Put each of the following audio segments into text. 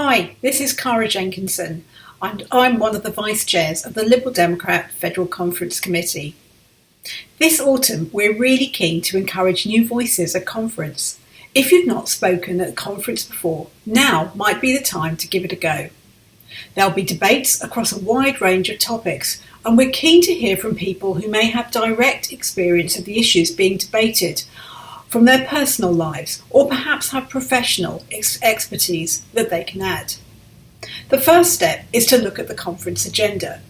Hi, this is Cara Jenkinson, and I'm one of the Vice Chairs of the Liberal Democrat Federal Conference Committee. This autumn, we're really keen to encourage new voices at conference. If you've not spoken at a conference before, now might be the time to give it a go. There'll be debates across a wide range of topics, and we're keen to hear from people who may have direct experience of the issues being debated from their personal lives, or perhaps have professional expertise that they can add. The first step is to look at the conference agenda.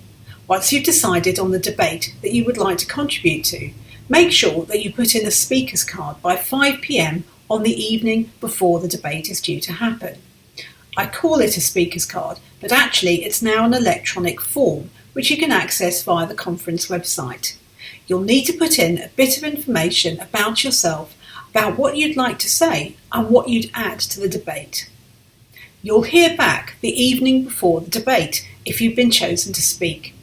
Once you've decided on the debate that you would like to contribute to, make sure that you put in a speaker's card by 5 p.m. on the evening before the debate is due to happen. I call it a speaker's card, but actually it's now an electronic form which you can access via the conference website. You'll need to put in a bit of information about yourself, about what you'd like to say and what you'd add to the debate. You'll hear back the evening before the debate if you've been chosen to speak.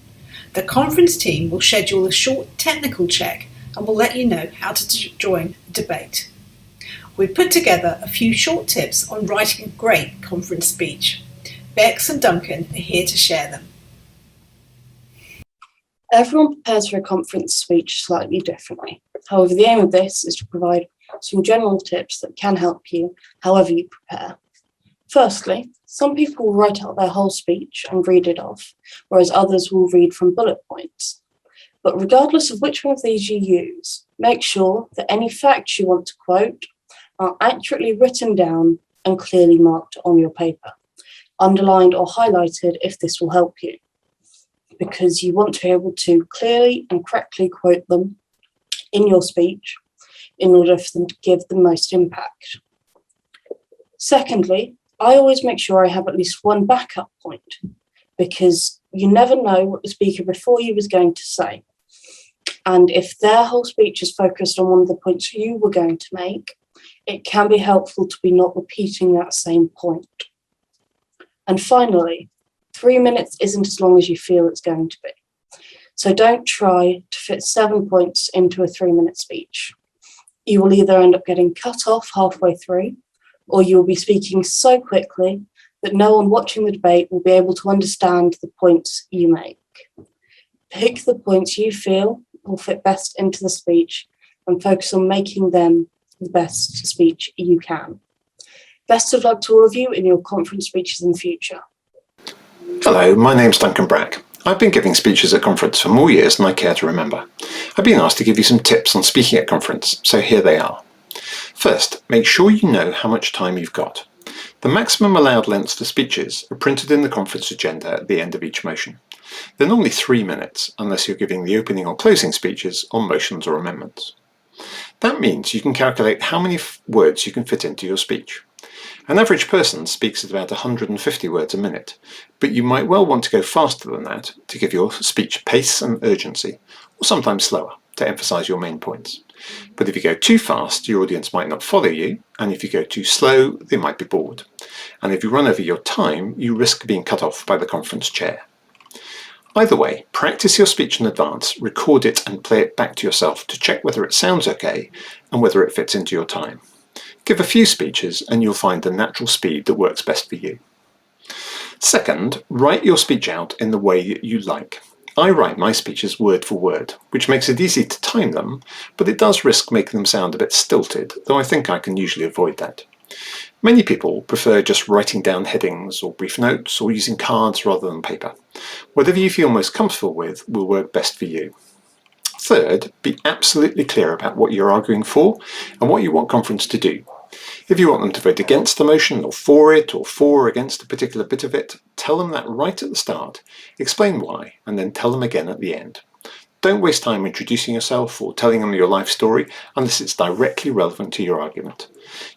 The conference team will schedule a short technical check and will let you know how to join the debate. We've put together a few short tips on writing a great conference speech. Bex and Duncan are here to share them. Everyone prepares for a conference speech slightly differently. However, the aim of this is to provide some general tips that can help you however you prepare. Firstly, some people will write out their whole speech and read it off, whereas others will read from bullet points. But regardless of which one of these you use, make sure that any facts you want to quote are accurately written down and clearly marked on your paper, underlined or highlighted if this will help you, because you want to be able to clearly and correctly quote them in your speech in order for them to give the most impact. Secondly, I always make sure I have at least one backup point, because you never know what the speaker before you was going to say. And if their whole speech is focused on one of the points you were going to make, it can be helpful to be not repeating that same point. And finally, 3 minutes isn't as long as you feel it's going to be. So don't try to fit 7 points into a 3-minute speech. You will either end up getting cut off halfway through, or you will be speaking so quickly that no one watching the debate will be able to understand the points you make. Pick the points you feel will fit best into the speech and focus on making them the best speech you can. Best of luck to all of you in your conference speeches in the future. Hello, my name's Duncan Brack. I've been giving speeches at conference for more years than I care to remember. I've been asked to give you some tips on speaking at conference, so here they are. First, make sure you know how much time you've got. The maximum allowed lengths for speeches are printed in the conference agenda at the end of each motion. They're normally 3 minutes, unless you're giving the opening or closing speeches on motions or amendments. That means you can calculate how many words you can fit into your speech. An average person speaks at about 150 words a minute, but you might well want to go faster than that to give your speech pace and urgency, or sometimes slower to emphasise your main points. But if you go too fast, your audience might not follow you, and if you go too slow, they might be bored. And if you run over your time, you risk being cut off by the conference chair. Either way, practice your speech in advance, record it and play it back to yourself to check whether it sounds okay and whether it fits into your time. Give a few speeches and you'll find the natural speed that works best for you. Second, write your speech out in the way you like. I write my speeches word for word, which makes it easy to time them, but it does risk making them sound a bit stilted, though I think I can usually avoid that. Many people prefer just writing down headings or brief notes or using cards rather than paper. Whatever you feel most comfortable with will work best for you. Third, be absolutely clear about what you're arguing for and what you want conference to do. If you want them to vote against the motion or for or against a particular bit of it, tell them that right at the start, explain why, and then tell them again at the end. Don't waste time introducing yourself or telling them your life story unless it's directly relevant to your argument.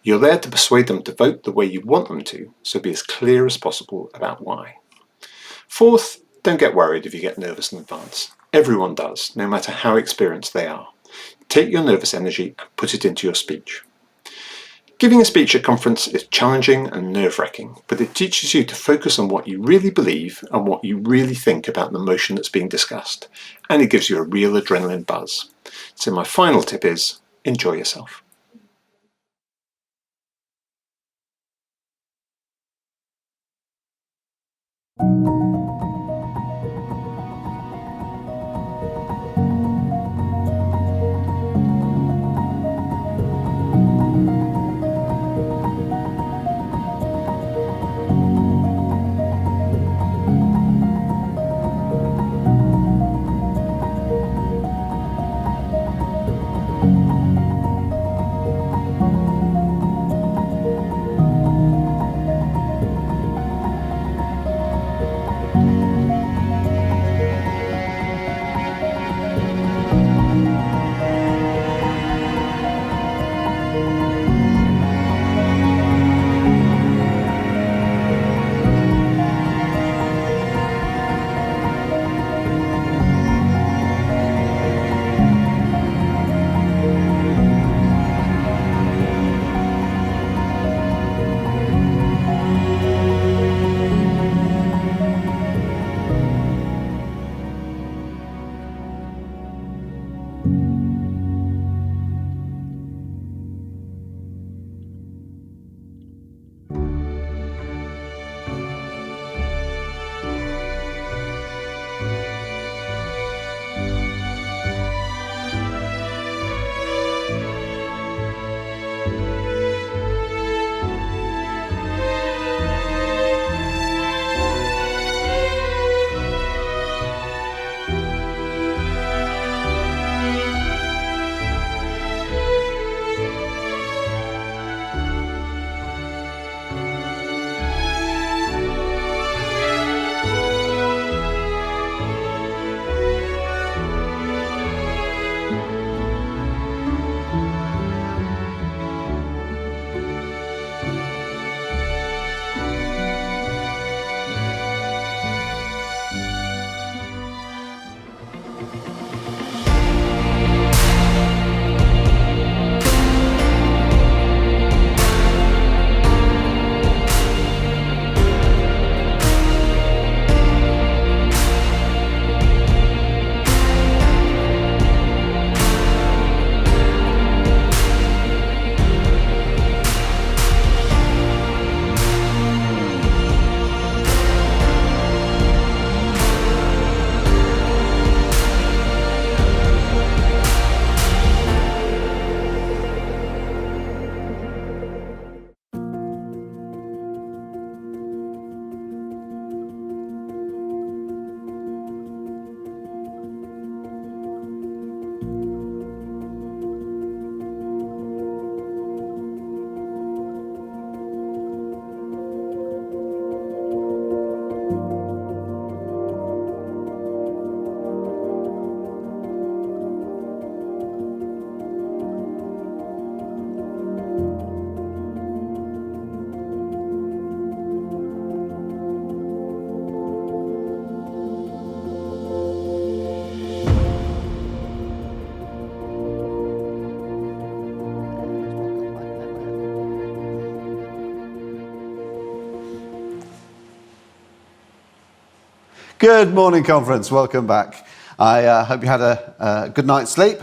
You're there to persuade them to vote the way you want them to, so be as clear as possible about why. Fourth, don't get worried if you get nervous in advance. Everyone does, no matter how experienced they are. Take your nervous energy and put it into your speech. Giving a speech at conference is challenging and nerve-wracking, but it teaches you to focus on what you really believe and what you really think about the motion that's being discussed, and it gives you a real adrenaline buzz. So my final tip is, enjoy yourself. Good morning, conference. Welcome back. I hope you had a good night's sleep.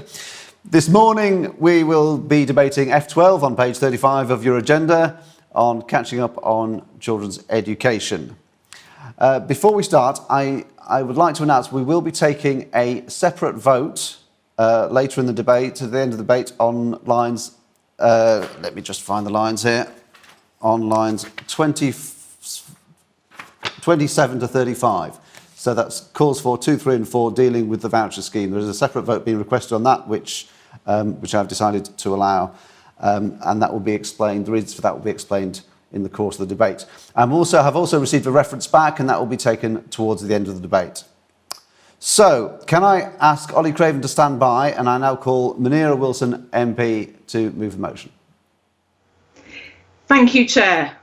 This morning we will be debating F12 on page 35 of your agenda on catching up on children's education. Before we start, I would like to announce we will be taking a separate vote later in the debate, at the end of the debate, on lines, let me just find the lines here, on lines 27 to 35. So that's calls for 2, 3 and 4 dealing with the voucher scheme. There is a separate vote being requested on that, which I've decided to allow, and that will be explained, the reasons for that will be explained in the course of the debate. Have also received a reference back, and that will be taken towards the end of the debate. So, can I ask Ollie Craven to stand by, and I now call Munira Wilson MP to move the motion. Thank you, Chair.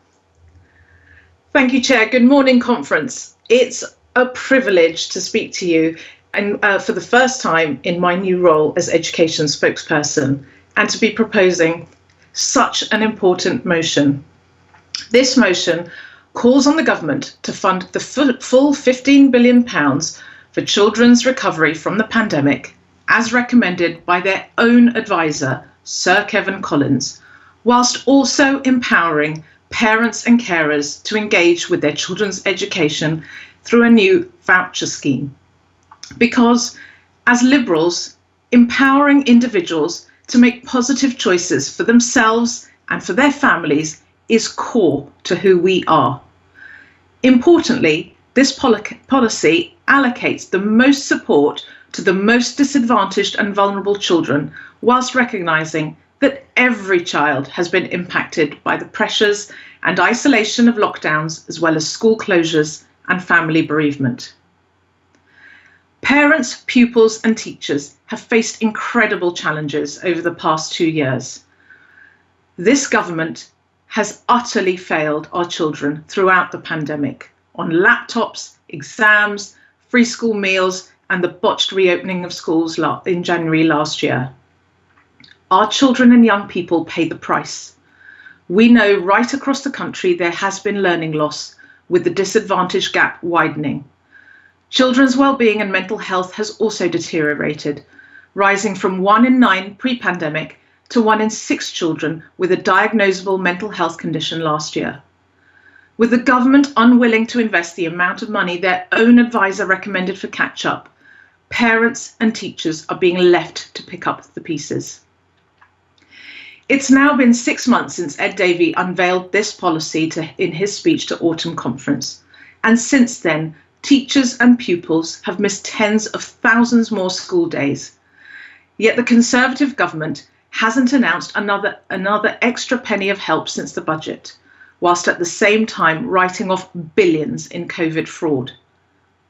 Thank you, Chair. Good morning, conference. It's a privilege to speak to you and for the first time in my new role as education spokesperson, and to be proposing such an important motion. This motion calls on the government to fund the full £15 billion for children's recovery from the pandemic, as recommended by their own advisor, Sir Kevin Collins, whilst also empowering parents and carers to engage with their children's education through a new voucher scheme. Because as Liberals, empowering individuals to make positive choices for themselves and for their families is core to who we are. Importantly, this policy allocates the most support to the most disadvantaged and vulnerable children, whilst recognising that every child has been impacted by the pressures and isolation of lockdowns, as well as school closures and family bereavement. Parents, pupils and teachers have faced incredible challenges over the past 2 years. This government has utterly failed our children throughout the pandemic on laptops, exams, free school meals and the botched reopening of schools in January last year. Our children and young people pay the price. We know right across the country there has been learning loss, with the disadvantage gap widening. Children's well-being and mental health has also deteriorated, rising from 1 in 9 pre-pandemic to 1 in 6 children with a diagnosable mental health condition last year. With the government unwilling to invest the amount of money their own advisor recommended for Catchup, parents and teachers are being left to pick up the pieces. It's now been 6 months since Ed Davey unveiled this policy in his speech to Autumn Conference, and since then, teachers and pupils have missed tens of thousands more school days. Yet the Conservative government hasn't announced another extra penny of help since the budget, whilst at the same time writing off billions in COVID fraud.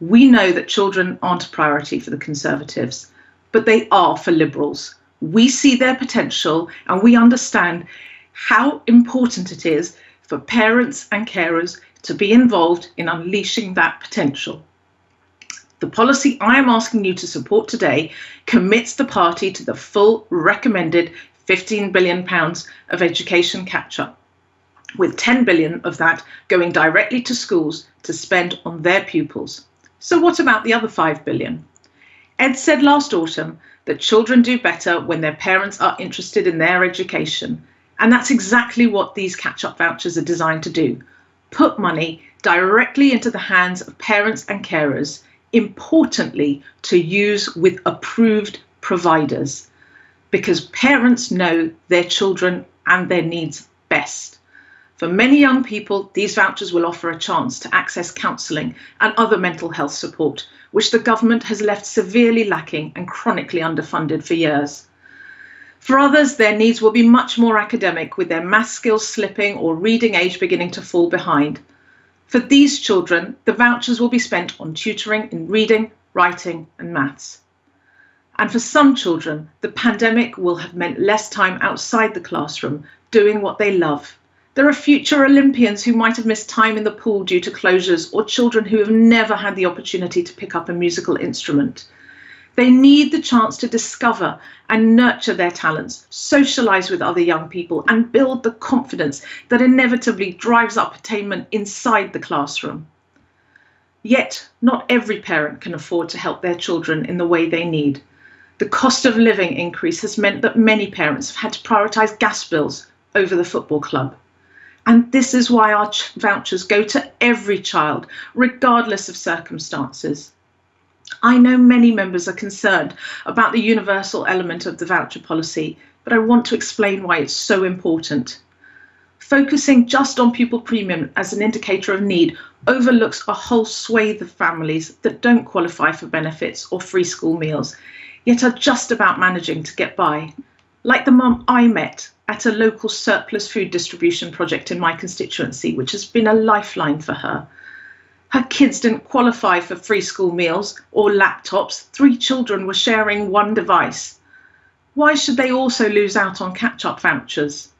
We know that children aren't a priority for the Conservatives, but they are for Liberals. We see their potential and we understand how important it is for parents and carers to be involved in unleashing that potential. The policy I am asking you to support today commits the party to the full recommended £15 billion of education catch-up, with 10 billion of that going directly to schools to spend on their pupils. So what about the other 5 billion? Ed said last autumn that children do better when their parents are interested in their education. And that's exactly what these catch-up vouchers are designed to do. Put money directly into the hands of parents and carers, importantly to use with approved providers, because parents know their children and their needs best. For many young people, these vouchers will offer a chance to access counselling and other mental health support, which the government has left severely lacking and chronically underfunded for years. For others, their needs will be much more academic, with their maths skills slipping or reading age beginning to fall behind. For these children, the vouchers will be spent on tutoring in reading, writing and maths. And for some children, the pandemic will have meant less time outside the classroom doing what they love. There are future Olympians who might have missed time in the pool due to closures, or children who have never had the opportunity to pick up a musical instrument. They need the chance to discover and nurture their talents, socialise with other young people and build the confidence that inevitably drives up attainment inside the classroom. Yet, not every parent can afford to help their children in the way they need. The cost of living increase has meant that many parents have had to prioritise gas bills over the football club. And this is why our vouchers go to every child, regardless of circumstances. I know many members are concerned about the universal element of the voucher policy, but I want to explain why it's so important. Focusing just on pupil premium as an indicator of need overlooks a whole swathe of families that don't qualify for benefits or free school meals, yet are just about managing to get by. Like the mum I met at a local surplus food distribution project in my constituency, which has been a lifeline for her. Her kids didn't qualify for free school meals or laptops. 3 children were sharing one device. Why should they also lose out on catch-up vouchers?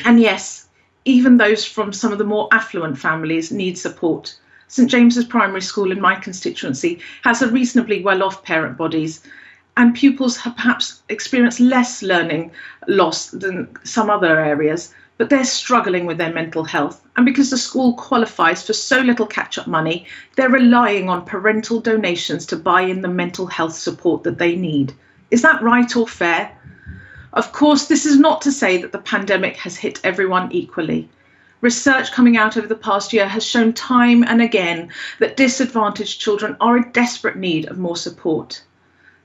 And yes, even those from some of the more affluent families need support. St James's Primary School in my constituency has a reasonably well-off parent bodies, and pupils have perhaps experienced less learning loss than some other areas, but they're struggling with their mental health. And because the school qualifies for so little catch-up money, they're relying on parental donations to buy in the mental health support that they need. Is that right or fair? Of course, this is not to say that the pandemic has hit everyone equally. Research coming out over the past year has shown time and again that disadvantaged children are in desperate need of more support.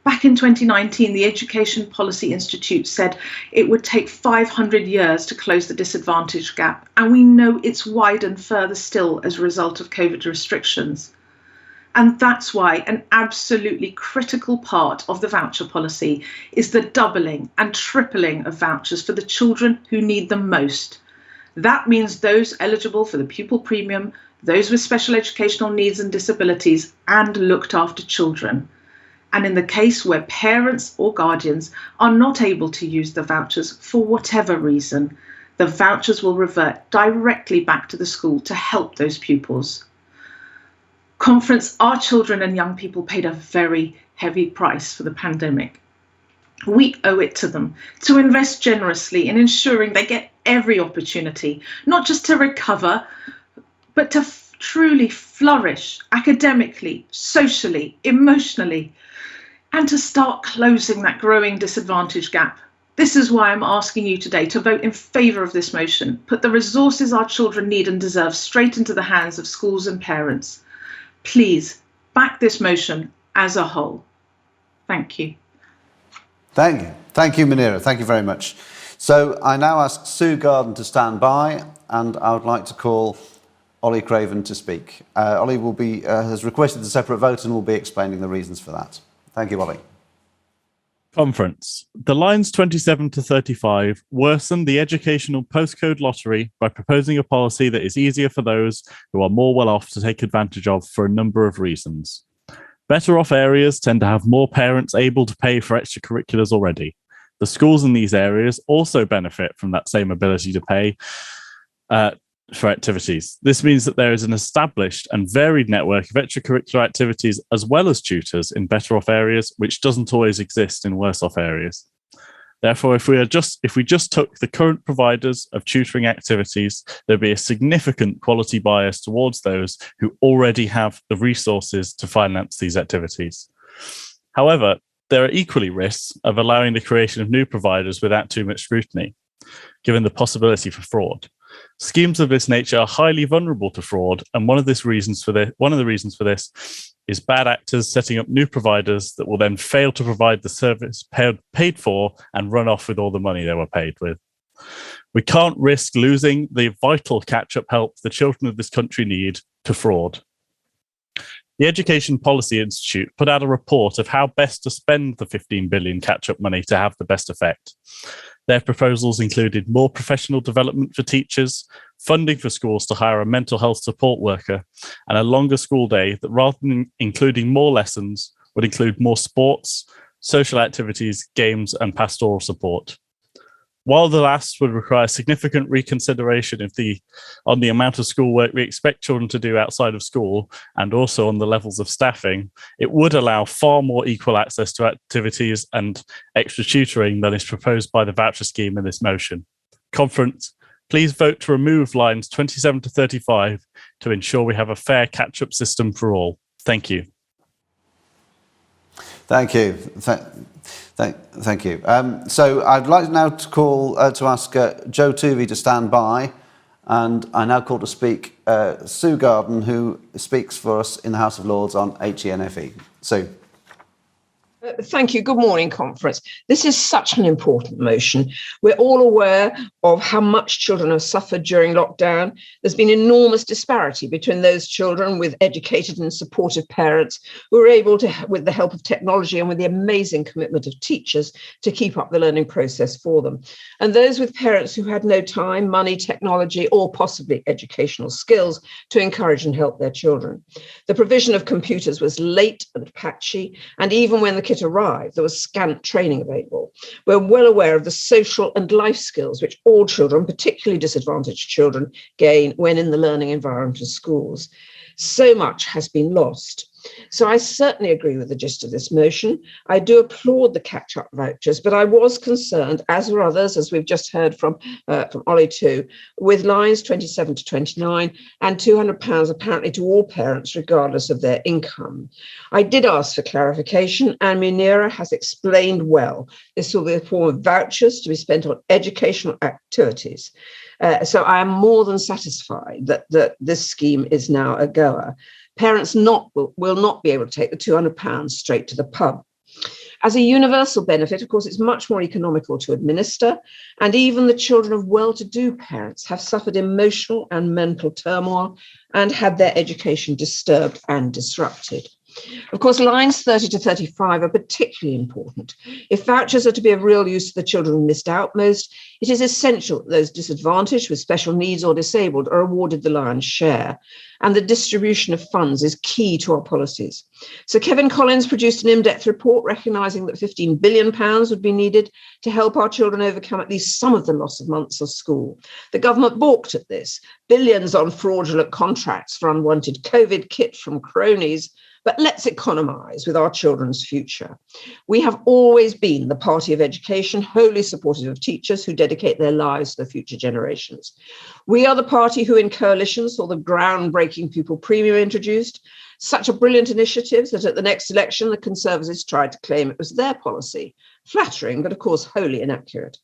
Back in 2019, the Education Policy Institute said it would take 500 years to close the disadvantage gap, and we know it's widened further still as a result of COVID restrictions. And that's why an absolutely critical part of the voucher policy is the doubling and tripling of vouchers for the children who need them most. That means those eligible for the pupil premium, those with special educational needs and disabilities, and looked after children. And in the case where parents or guardians are not able to use the vouchers for whatever reason, the vouchers will revert directly back to the school to help those pupils. Conference, our children and young people paid a very heavy price for the pandemic. We owe it to them to invest generously in ensuring they get every opportunity, not just to recover, but to truly flourish academically, socially, emotionally, and to start closing that growing disadvantage gap. This is why I'm asking you today to vote in favour of this motion, put the resources our children need and deserve straight into the hands of schools and parents. Please back this motion as a whole. Thank you. Thank you. Thank you, Munira. Thank you very much. So I now ask Sue Garden to stand by, and I would like to call Ollie Craven to speak. Ollie will be, has requested a separate vote and will be explaining the reasons for that. Thank you, Ollie. Conference. The lines 27 to 35 worsen the educational postcode lottery by proposing a policy that is easier for those who are more well off to take advantage of for a number of reasons. Better off areas tend to have more parents able to pay for extracurriculars already. The schools in these areas also benefit from that same ability to pay for activities. This means that there is an established and varied network of extracurricular activities as well as tutors in better off areas, which doesn't always exist in worse off areas. Therefore, if we just took the current providers of tutoring activities, there'd be a significant quality bias towards those who already have the resources to finance these activities. However, there are equally risks of allowing the creation of new providers without too much scrutiny, given the possibility for fraud. Schemes of this nature are highly vulnerable to fraud, and one of the reasons for this is bad actors setting up new providers that will then fail to provide the service paid for and run off with all the money they were paid with. We can't risk losing the vital catch-up help the children of this country need to fraud. The Education Policy Institute put out a report of how best to spend the 15 billion catch-up money to have the best effect. Their proposals included more professional development for teachers, funding for schools to hire a mental health support worker, and a longer school day that, rather than including more lessons, would include more sports, social activities, games, and pastoral support. While the last would require significant reconsideration on the amount of schoolwork we expect children to do outside of school, and also on the levels of staffing, it would allow far more equal access to activities and extra tutoring than is proposed by the voucher scheme in this motion. Conference, please vote to remove lines 27 to 35 to ensure we have a fair catch-up system for all. Thank you. Thank you. Thank you. So I'd like now to ask Joe Tuvey to stand by, and I now call to speak Sue Garden, who speaks for us in the House of Lords on HENFE. Sue. Thank you. Good morning, Conference. This is such an important motion. We're all aware of how much children have suffered during lockdown. There's been enormous disparity between those children with educated and supportive parents who are able to, with the help of technology and with the amazing commitment of teachers, to keep up the learning process for them, and those with parents who had no time, money, technology, or possibly educational skills to encourage and help their children. The provision of computers was late and patchy, and even when the kit arrived, there was scant training available. We're well aware of the social and life skills which all children, particularly disadvantaged children, gain when in the learning environment of schools. So much has been lost. So I certainly agree with the gist of this motion. I do applaud the catch-up vouchers, but I was concerned, as were others, as we've just heard from Ollie too, with lines 27 to 29 and £200 apparently to all parents, regardless of their income. I did ask for clarification, and Munira has explained well. This will be a form of vouchers to be spent on educational activities. So I am more than satisfied that this scheme is now a goer. Parents will not be able to take the £200 straight to the pub. As a universal benefit, of course, it's much more economical to administer, and even the children of well-to-do parents have suffered emotional and mental turmoil and had their education disturbed and disrupted. Of course, lines 30 to 35 are particularly important. If vouchers are to be of real use to the children who missed out most, it is essential that those disadvantaged with special needs or disabled are awarded the lion's share. And the distribution of funds is key to our policies. So Kevin Collins produced an in-depth report recognising that £15 billion would be needed to help our children overcome at least some of the loss of months of school. The government balked at this. Billions on fraudulent contracts for unwanted COVID kit from cronies. But let's economise with our children's future. We have always been the party of education, wholly supportive of teachers who dedicate their lives to the future generations. We are the party who in coalition saw the groundbreaking pupil premium introduced, such a brilliant initiative that at the next election, the Conservatives tried to claim it was their policy. Flattering, but of course wholly inaccurate.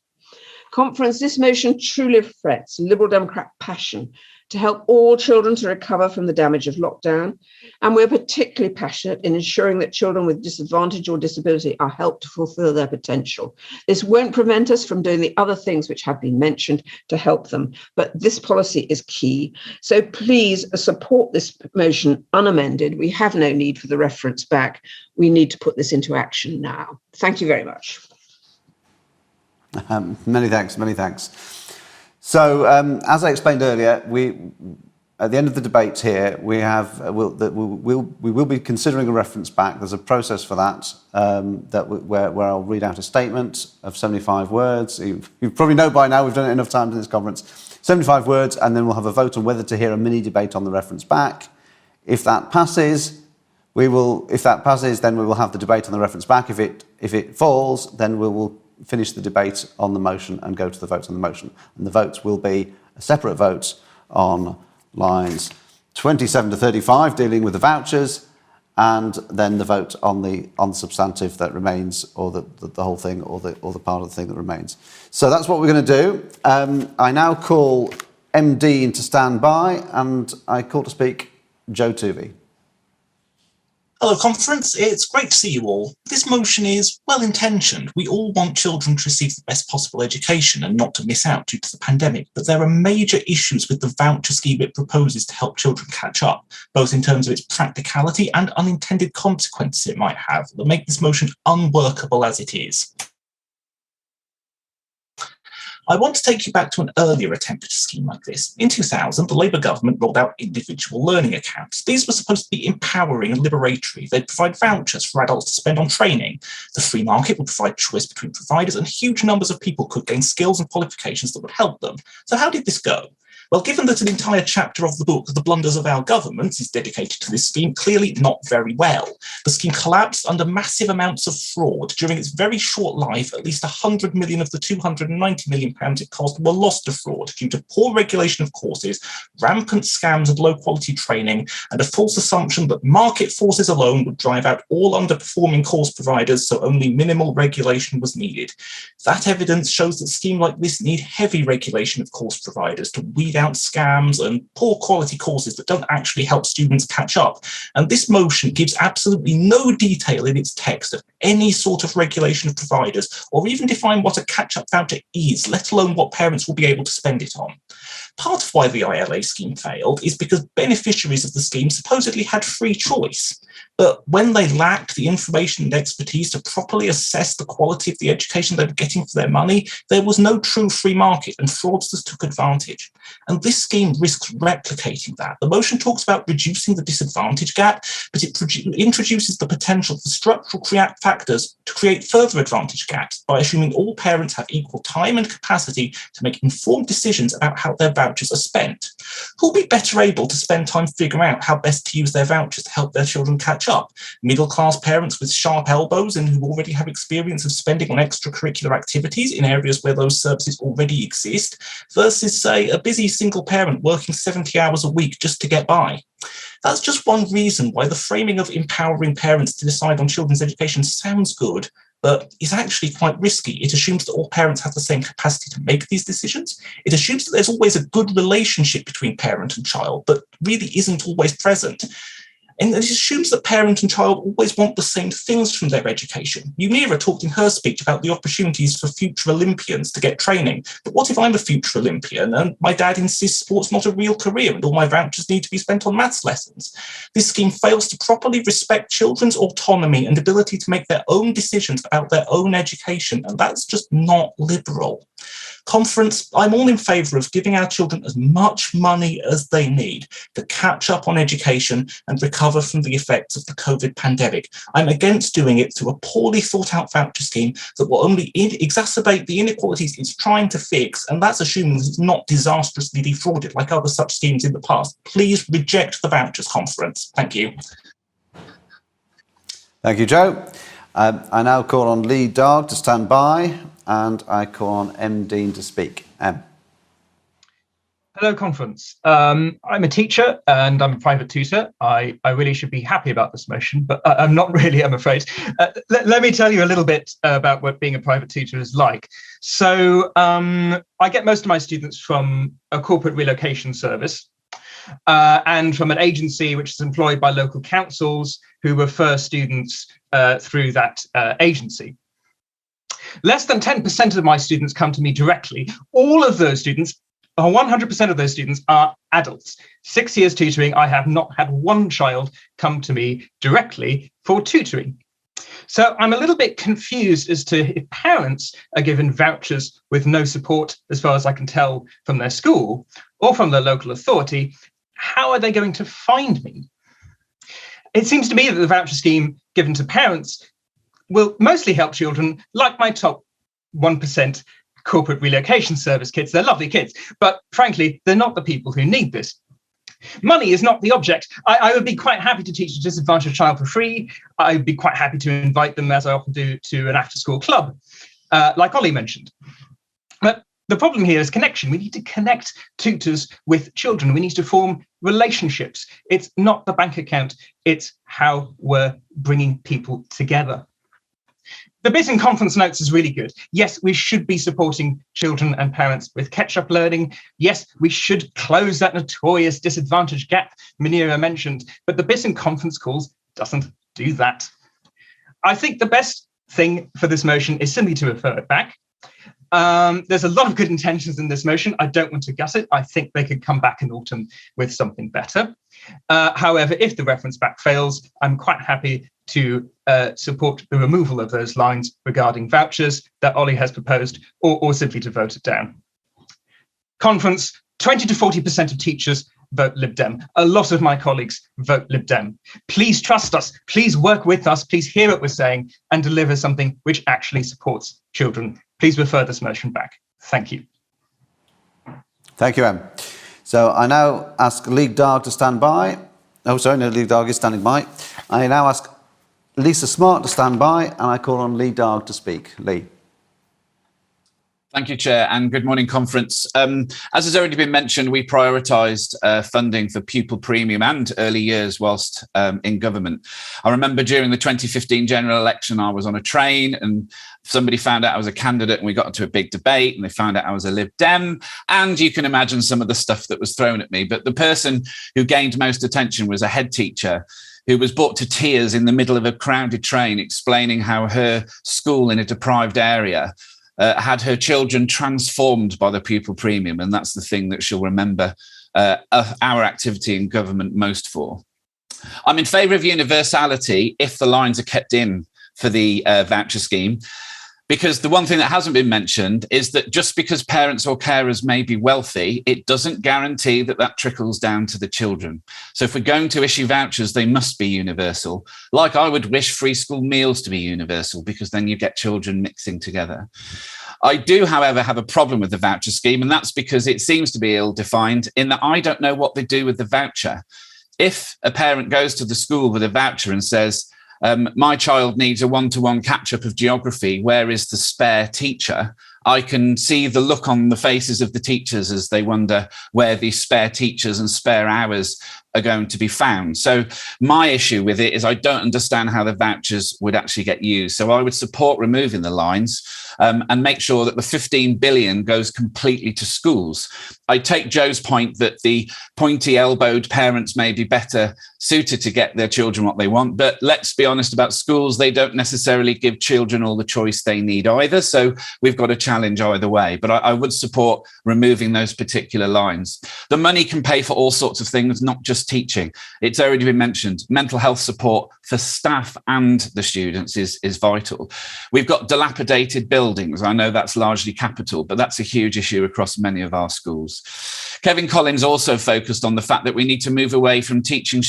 Conference, this motion truly reflects Liberal Democrat passion to help all children to recover from the damage of lockdown. And we're particularly passionate in ensuring that children with disadvantage or disability are helped to fulfill their potential. This won't prevent us from doing the other things which have been mentioned to help them, but this policy is key. So please support this motion unamended. We have no need for the reference back. We need to put this into action now. Thank you very much. Many thanks. So, as I explained earlier, at the end of the debate here, we will be considering a reference back. There's a process for that, where I'll read out a statement of 75 words. You probably know by now, we've done it enough times in this conference. 75 words, and then we'll have a vote on whether to hear a mini debate on the reference back. If that passes, then we will have the debate on the reference back. If it falls, then we will finish the debate on the motion and go to the vote on the motion. And the votes will be a separate vote on lines 27 to 35 dealing with the vouchers, and then the vote on the substantive that remains, or the whole thing, or the part of the thing that remains. So that's what we're going to do. I now call MD into standby, and I call to speak Joe Tuvey. Hello, conference. It's great to see you all. This motion is well-intentioned. We all want children to receive the best possible education and not to miss out due to the pandemic. But there are major issues with the voucher scheme it proposes to help children catch up, both in terms of its practicality and unintended consequences it might have that make this motion unworkable as it is. I want to take you back to an earlier attempt at a scheme like this. In 2000, the Labour government rolled out individual learning accounts. These were supposed to be empowering and liberatory. They'd provide vouchers for adults to spend on training. The free market would provide choice between providers, and huge numbers of people could gain skills and qualifications that would help them. So how did this go? Well, given that an entire chapter of the book, The Blunders of Our Government, is dedicated to this scheme, clearly not very well. The scheme collapsed under massive amounts of fraud. During its very short life, at least 100 million of the £290 million it cost were lost to fraud due to poor regulation of courses, rampant scams and low-quality training, and a false assumption that market forces alone would drive out all underperforming course providers, so only minimal regulation was needed. That evidence shows that schemes like this need heavy regulation of course providers to weed out scams and poor quality courses that don't actually help students catch up. And this motion gives absolutely no detail in its text of any sort of regulation of providers, or even define what a catch-up voucher is, let alone what parents will be able to spend it on. Part of why the ILA scheme failed is because beneficiaries of the scheme supposedly had free choice. But when they lacked the information and expertise to properly assess the quality of the education they were getting for their money, there was no true free market, and fraudsters took advantage. And this scheme risks replicating that. The motion talks about reducing the disadvantage gap, but it introduces the potential for structural factors to create further advantage gaps by assuming all parents have equal time and capacity to make informed decisions about how their vouchers are spent. Who'll be better able to spend time figuring out how best to use their vouchers to help their children catch up? Middle-class parents with sharp elbows and who already have experience of spending on extracurricular activities in areas where those services already exist, versus, say, a busy single parent working 70 hours a week just to get by. That's just one reason why the framing of empowering parents to decide on children's education sounds good, but is actually quite risky. It assumes that all parents have the same capacity to make these decisions. It assumes that there's always a good relationship between parent and child, but really isn't always present. And it assumes that parent and child always want the same things from their education. Unira talked in her speech about the opportunities for future Olympians to get training. But what if I'm a future Olympian and my dad insists sport's not a real career and all my vouchers need to be spent on maths lessons? This scheme fails to properly respect children's autonomy and ability to make their own decisions about their own education, and that's just not liberal. Conference, I'm all in favour of giving our children as much money as they need to catch up on education and recover from the effects of the COVID pandemic. I'm against doing it through a poorly thought out voucher scheme that will only exacerbate the inequalities it's trying to fix, and that's assuming that it's not disastrously defrauded like other such schemes in the past. Please reject the vouchers, Conference. Thank you. Thank you, Joe. I now call on Lee Darg to stand by, and I call on M. Dean to speak. M. Hello, Conference. I'm a teacher and I'm a private tutor. I really should be happy about this motion, but I'm not really, I'm afraid. Let me tell you a little bit about what being a private tutor is like. So I get most of my students from a corporate relocation service and from an agency which is employed by local councils who refer students through that agency. Less than 10% of my students come to me directly. All of those students, 100% of those students, are adults. 6 years tutoring, I have not had one child come to me directly for tutoring. So I'm a little bit confused as to if parents are given vouchers with no support, as far as I can tell, from their school or from their local authority, how are they going to find me? It seems to me that the voucher scheme given to parents will mostly help children like my top 1% corporate relocation service kids. They're lovely kids, but frankly, they're not the people who need this. Money is not the object. I would be quite happy to teach a disadvantaged child for free. I'd be quite happy to invite them, as I often do, to an after-school club, like Ollie mentioned. But the problem here is connection. We need to connect tutors with children. We need to form relationships. It's not the bank account. It's how we're bringing people together. The bit in conference notes is really good. Yes, we should be supporting children and parents with catch-up learning. Yes, we should close that notorious disadvantage gap Munira mentioned, but the bit in conference calls doesn't do that. I think the best thing for this motion is simply to refer it back. There's a lot of good intentions in this motion. I don't want to gut it. I think they could come back in autumn with something better. However, if the reference back fails, I'm quite happy to support the removal of those lines regarding vouchers that Ollie has proposed, or simply to vote it down. Conference, 20 to 40% of teachers vote Lib Dem. A lot of my colleagues vote Lib Dem. Please trust us, please work with us, please hear what we're saying and deliver something which actually supports children. Please refer this motion back. Thank you. Thank you, Em. So I now ask Lee Darg to stand by. Oh, sorry, no, Lee Darg is standing by. I now ask Lisa Smart to stand by, and I call on Lee Darg to speak. Lee. Thank you, Chair, and good morning, Conference. As has already been mentioned, we prioritised funding for pupil premium and early years whilst in government. I remember during the 2015 general election, I was on a train and somebody found out I was a candidate and we got into a big debate and they found out I was a Lib Dem. And you can imagine some of the stuff that was thrown at me. But the person who gained most attention was a head teacher who was brought to tears in the middle of a crowded train explaining how her school in a deprived area had her children transformed by the pupil premium, and that's the thing that she'll remember our activity in government most for. I'm in favour of universality if the lines are kept in for the voucher scheme, because the one thing that hasn't been mentioned is that just because parents or carers may be wealthy, it doesn't guarantee that that trickles down to the children. So if we're going to issue vouchers, they must be universal. Like I would wish free school meals to be universal, because then you get children mixing together. I do, however, have a problem with the voucher scheme, and that's because it seems to be ill-defined in that I don't know what they do with the voucher. If a parent goes to the school with a voucher and says, my child needs a one-to-one catch-up of geography, where is the spare teacher? I can see the look on the faces of the teachers as they wonder where these spare teachers and spare hours are going to be found. So my issue with it is I don't understand how the vouchers would actually get used. So I would support removing the lines and make sure that the 15 billion goes completely to schools. I take Joe's point that the pointy-elbowed parents may be better suited to get their children what they want, but let's be honest about schools. They don't necessarily give children all the choice they need either. So we've got a challenge either way. But I would support removing those particular lines. The money can pay for all sorts of things, not just teaching. It's already been mentioned. Mental health support for staff and the students is vital. We've got dilapidated buildings. I know that's largely capital, but that's a huge issue across many of our schools. Kevin Collins also focused on the fact that we need to move away from treating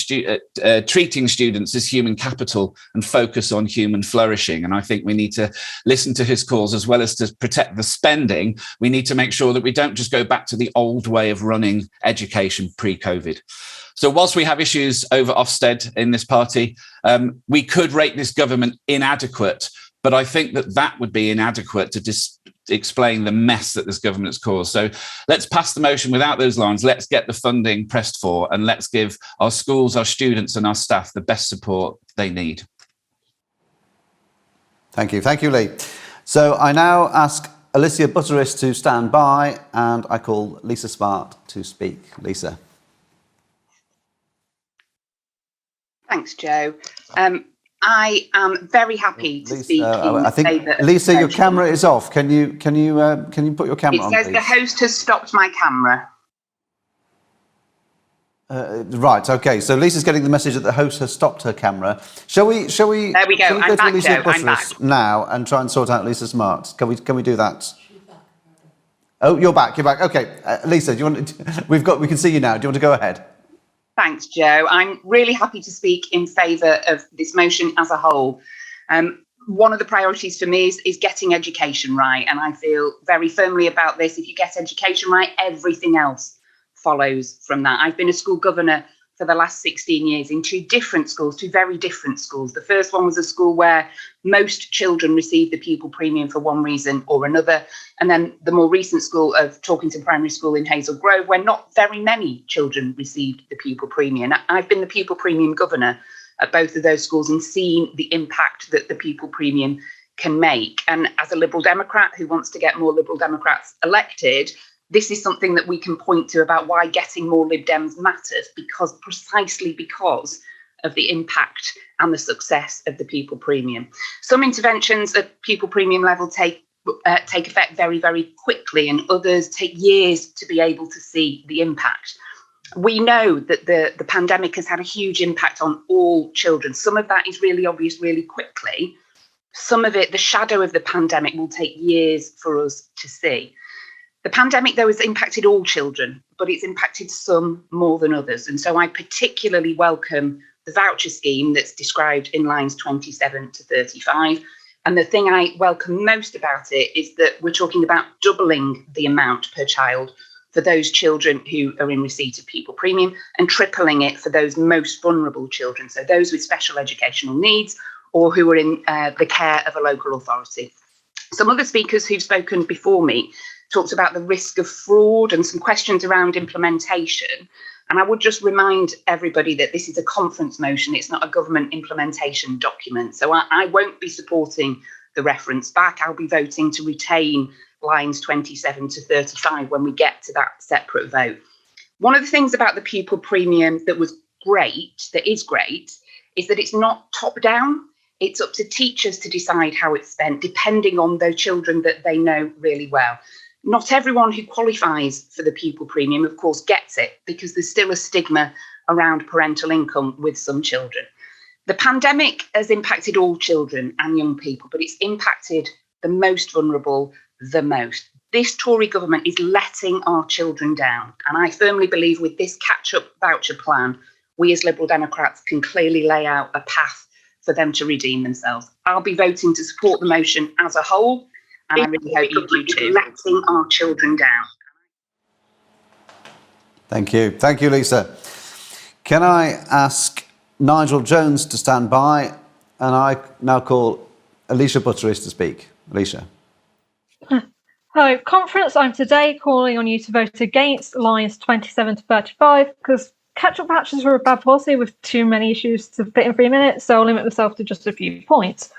students as human capital and focus on human flourishing. And I think we need to listen to his calls as well as to protect the spending. We need to make sure that we don't just go back to the old way of running education pre-COVID. So whilst we have issues over Ofsted in this party, we could rate this government inadequate, but I think that would be inadequate to explain the mess that this government has caused. So let's pass the motion without those lines. Let's get the funding pressed for, and let's give our schools, our students and our staff the best support they need. Thank you. Thank you, Lee. So I now ask Alicia Butteris to stand by, and I call Lisa Smart to speak. Lisa. Thanks, Joe. I am very happy to speak I think, Lisa, your camera is off. Can you put your camera on, please? It says the host has stopped my camera. Right. Okay. So Lisa's getting the message that the host has stopped her camera. Shall we? There we go. I'm back, Alicia Joe. I'm Butteris back now and try and sort out Lisa Smart? Can we do that? Oh, you're back. You're back. Okay, Lisa. Do you want? We can see you now. Do you want to go ahead? Thanks, Joe. I'm really happy to speak in favour of this motion as a whole. One of the priorities for me is getting education right, and I feel very firmly about this. If you get education right, everything else follows from that. I've been a school governor for the last 16 years in two very different schools. The first one was a school where most children received the pupil premium for one reason or another. And then the more recent school of Talkington Primary School in Hazel Grove, where not very many children received the pupil premium. I've been the pupil premium governor at both of those schools and seen the impact that the pupil premium can make. And as a Liberal Democrat who wants to get more Liberal Democrats elected, this is something that we can point to about why getting more Lib Dems matters, precisely because of the impact and the success of the pupil premium. Some interventions at pupil premium level take effect very, very quickly, and others take years to be able to see the impact. We know that the pandemic has had a huge impact on all children. Some of that is really obvious really quickly. Some of it, the shadow of the pandemic, will take years for us to see. The pandemic, though, has impacted all children, but it's impacted some more than others. And so I particularly welcome the voucher scheme that's described in lines 27 to 35. And the thing I welcome most about it is that we're talking about doubling the amount per child for those children who are in receipt of pupil premium and tripling it for those most vulnerable children, so those with special educational needs or who are in the care of a local authority. Some other speakers who've spoken before me talked about the risk of fraud and some questions around implementation. And I would just remind everybody that this is a conference motion. It's not a government implementation document. So I won't be supporting the reference back. I'll be voting to retain lines 27 to 35 when we get to that separate vote. One of the things about the pupil premium that is great, is that it's not top down. It's up to teachers to decide how it's spent, depending on those children that they know really well. Not everyone who qualifies for the pupil premium, of course, gets it, because there's still a stigma around parental income with some children. The pandemic has impacted all children and young people, but it's impacted the most vulnerable the most. This Tory government is letting our children down. And I firmly believe with this Catchup voucher plan, we as Liberal Democrats can clearly lay out a path for them to redeem themselves. I'll be voting to support the motion as a whole. And I really hope you do too. Letting our children down. Thank you. Thank you, Lisa. Can I ask Nigel Jones to stand by? And I now call Alicia Butteris to speak. Alicia. Hello, conference. I'm today calling on you to vote against lines 27 to 35 because Catch-up vouchers were a bad policy with too many issues to fit in 3 minutes, so I'll limit myself to just a few points.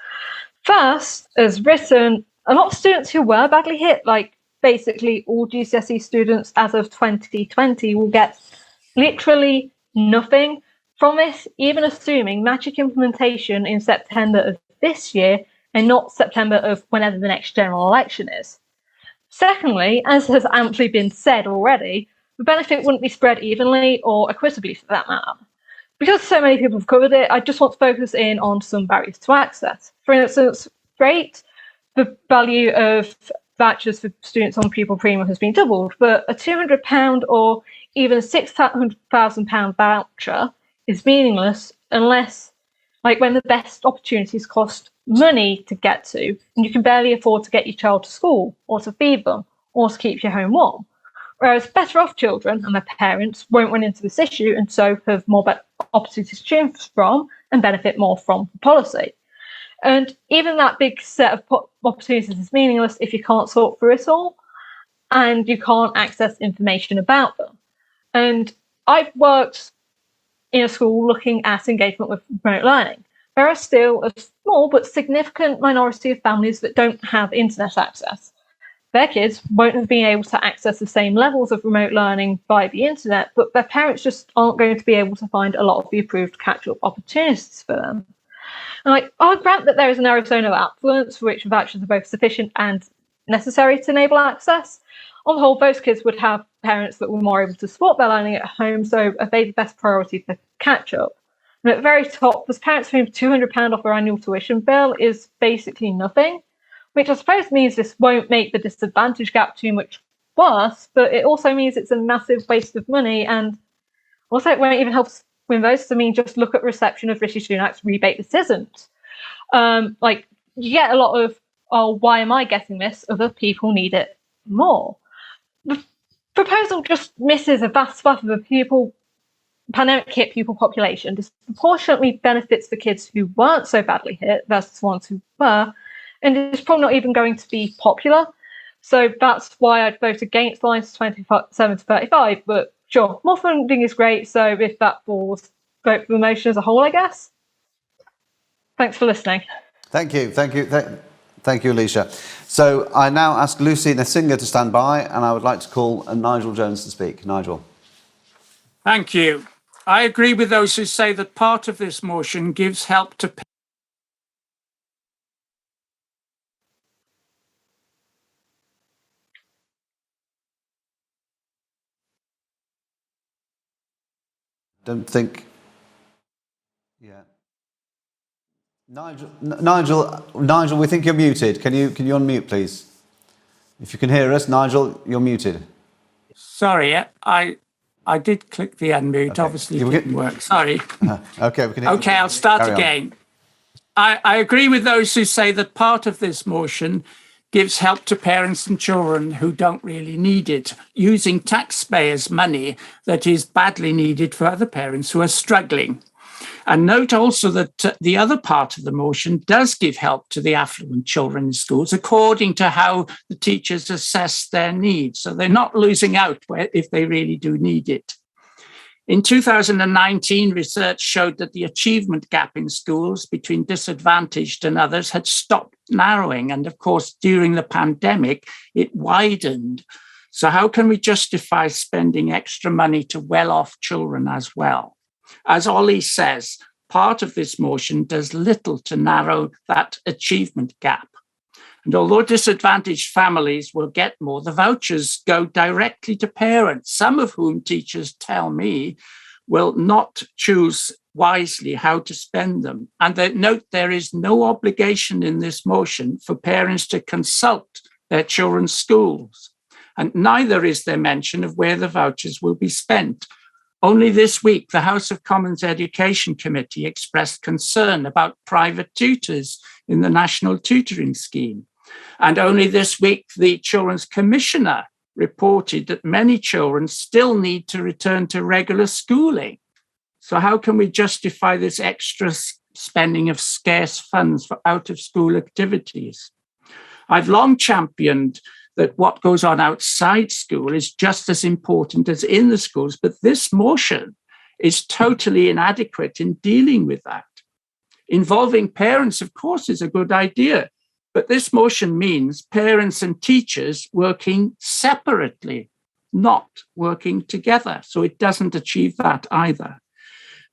First, as written, a lot of students who were badly hit, like basically all GCSE students as of 2020, will get literally nothing from this, even assuming magic implementation in September of this year and not September of whenever the next general election is. Secondly, as has amply been said already, the benefit wouldn't be spread evenly or equitably for that matter. Because so many people have covered it, I just want to focus in on some barriers to access. For instance, great, the value of vouchers for students on pupil premium has been doubled, but a £200 or even a £600,000 voucher is meaningless unless, like, when the best opportunities cost money to get to, and you can barely afford to get your child to school, or to feed them, or to keep your home warm. Whereas better off children and their parents won't run into this issue and so have more opportunities to choose from and benefit more from the policy. And even that big set of opportunities is meaningless if you can't sort through it all and you can't access information about them. And I've worked in a school looking at engagement with remote learning. There are still a small but significant minority of families that don't have internet access. Their kids won't have been able to access the same levels of remote learning via the internet, but their parents just aren't going to be able to find a lot of the approved catch-up opportunities for them. And I'll grant that there is an Arizona affluence for which vouchers are both sufficient and necessary to enable access. On the whole, those kids would have parents that were more able to support their learning at home, so are they the best priority for catch-up? And at the very top, there's parents whom £200 off their annual tuition bill is basically nothing, which I suppose means this won't make the disadvantage gap too much worse, but it also means it's a massive waste of money, and also it won't even help win votes. I mean, just look at reception of Rishi Sunak's rebate this isn't. You get a lot of, oh, why am I getting this? Other people need it more. The proposal just misses a vast swath of the pandemic hit pupil population, disproportionately benefits the kids who weren't so badly hit versus the ones who were, and it's probably not even going to be popular. So that's why I'd vote against lines 27 to 35. But sure, more funding is great. So if that falls, vote for the motion as a whole, I guess. Thanks for listening. Thank you, Alicia. So I now ask Lucy Nesinger to stand by, and I would like to call Nigel Jones to speak. Nigel. Thank you. I agree with those who say that part of this motion gives help to Don't think. Yeah. Nigel, we think you're muted. Can you unmute, please? If you can hear us, Nigel, you're muted. Sorry, I did click the unmute. Okay. Obviously, it didn't work. Sorry. Okay, we can hear you. Okay, I'll start again. I agree with those who say that part of this motion gives help to parents and children who don't really need it, using taxpayers' money that is badly needed for other parents who are struggling. And note also that the other part of the motion does give help to the affluent children in schools according to how the teachers assess their needs. So they're not losing out if they really do need it. In 2019, research showed that the achievement gap in schools between disadvantaged and others had stopped narrowing. And of course, during the pandemic, it widened. So how can we justify spending extra money to well-off children as well? As Ollie says, part of this motion does little to narrow that achievement gap. And although disadvantaged families will get more, the vouchers go directly to parents, some of whom teachers tell me will not choose wisely how to spend them. And they note there is no obligation in this motion for parents to consult their children's schools. And neither is there mention of where the vouchers will be spent. Only this week, the House of Commons Education Committee expressed concern about private tutors in the National Tutoring Scheme. And only this week, the Children's Commissioner reported that many children still need to return to regular schooling. So how can we justify this extra spending of scarce funds for out-of-school activities? I've long championed that what goes on outside school is just as important as in the schools, but this motion is totally inadequate in dealing with that. Involving parents, of course, is a good idea, but this motion means parents and teachers working separately, not working together. So it doesn't achieve that either.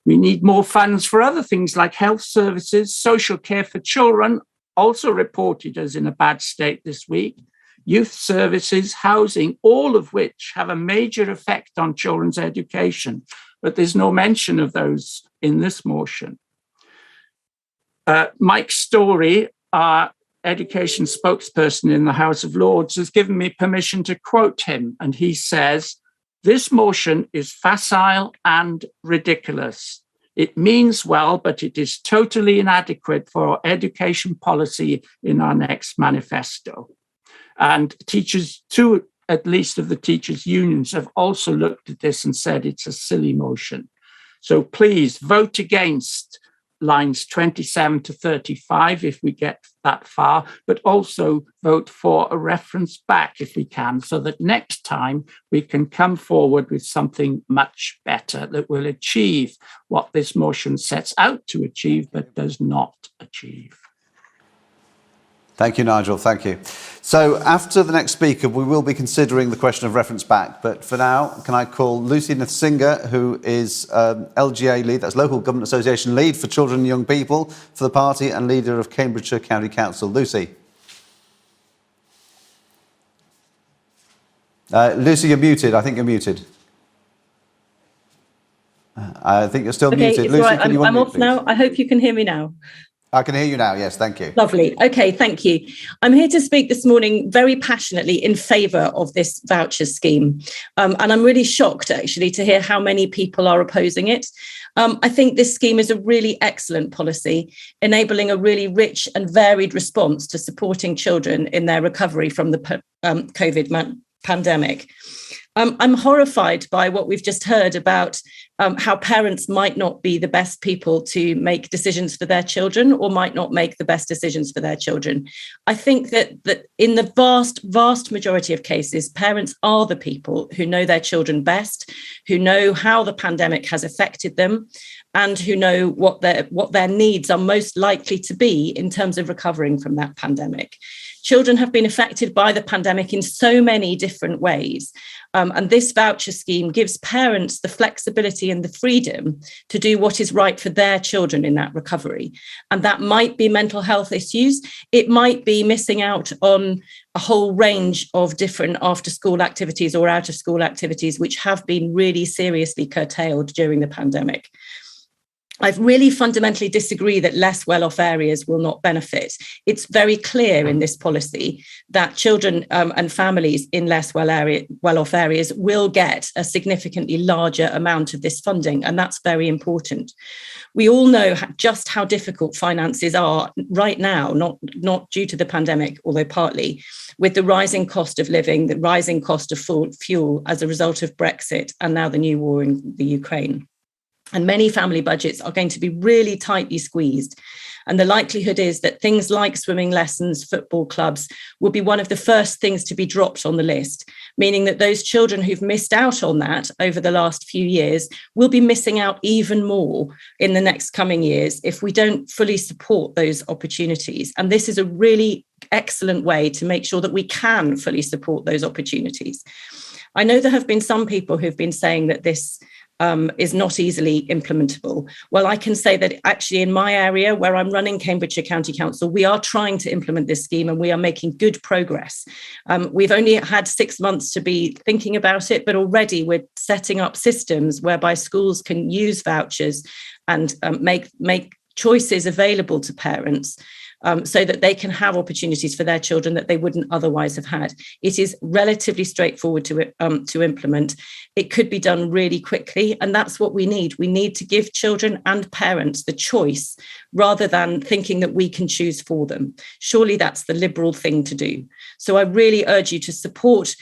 We need more funds for other things like health services, social care for children, also reported as in a bad state this week, youth services, housing, all of which have a major effect on children's education. But there's no mention of those in this motion. Mike Story, our education spokesperson in the House of Lords, has given me permission to quote him. And he says, "This motion is facile and ridiculous. It means well, but it is totally inadequate for our education policy in our next manifesto." And teachers, two at least of the teachers' unions, have also looked at this and said it's a silly motion. So please vote against lines 27 to 35 if we get that far, but also vote for a reference back if we can, so that next time we can come forward with something much better that will achieve what this motion sets out to achieve but does not achieve. Thank you, Nigel. Thank you. So after the next speaker, we will be considering the question of reference back. But for now, can I call Lucy Nathsinger, who is LGA lead, that's Local Government Association lead for children and young people for the party and leader of Cambridgeshire County Council. Lucy. Lucy, you're muted. I think you're muted. I think you're still muted. Lucy, right. can you I'm unmute, off please? now. I hope you can hear me now. I can hear you now, yes, thank you. Lovely. Okay, thank you. I'm here to speak this morning very passionately in favour of this voucher scheme. And I'm really shocked, actually, to hear how many people are opposing it. I think this scheme is a really excellent policy, enabling a really rich and varied response to supporting children in their recovery from the COVID pandemic. I'm horrified by what we've just heard about how parents might not be the best people to make decisions for their children or might not make the best decisions for their children. I think that in the vast majority of cases, parents are the people who know their children best, who know how the pandemic has affected them, and who know what their needs are most likely to be in terms of recovering from that pandemic. Children have been affected by the pandemic in so many different ways. And this voucher scheme gives parents the flexibility and the freedom to do what is right for their children in that recovery. And that might be mental health issues. It might be missing out on a whole range of different after-school activities or out-of-school activities, which have been really seriously curtailed during the pandemic. I really fundamentally disagree that less well-off areas will not benefit. It's very clear in this policy that children and families in less well-off areas will get a significantly larger amount of this funding, and that's very important. We all know just how difficult finances are right now, not due to the pandemic, although partly, with the rising cost of living, the rising cost of fuel as a result of Brexit, and now the new war in the Ukraine. And many family budgets are going to be really tightly squeezed. And the likelihood is that things like swimming lessons, football clubs will be one of the first things to be dropped on the list, meaning that those children who've missed out on that over the last few years will be missing out even more in the next coming years if we don't fully support those opportunities. And this is a really excellent way to make sure that we can fully support those opportunities. I know there have been some people who've been saying that this is not easily implementable. Well, I can say that actually in my area where I'm running Cambridgeshire County Council, we are trying to implement this scheme and we are making good progress. We've only had 6 months to be thinking about it, but already we're setting up systems whereby schools can use vouchers and make choices available to parents. So that they can have opportunities for their children that they wouldn't otherwise have had. It is relatively straightforward to implement. It could be done really quickly, and that's what we need. We need to give children and parents the choice rather than thinking that we can choose for them. Surely that's the liberal thing to do. So I really urge you to support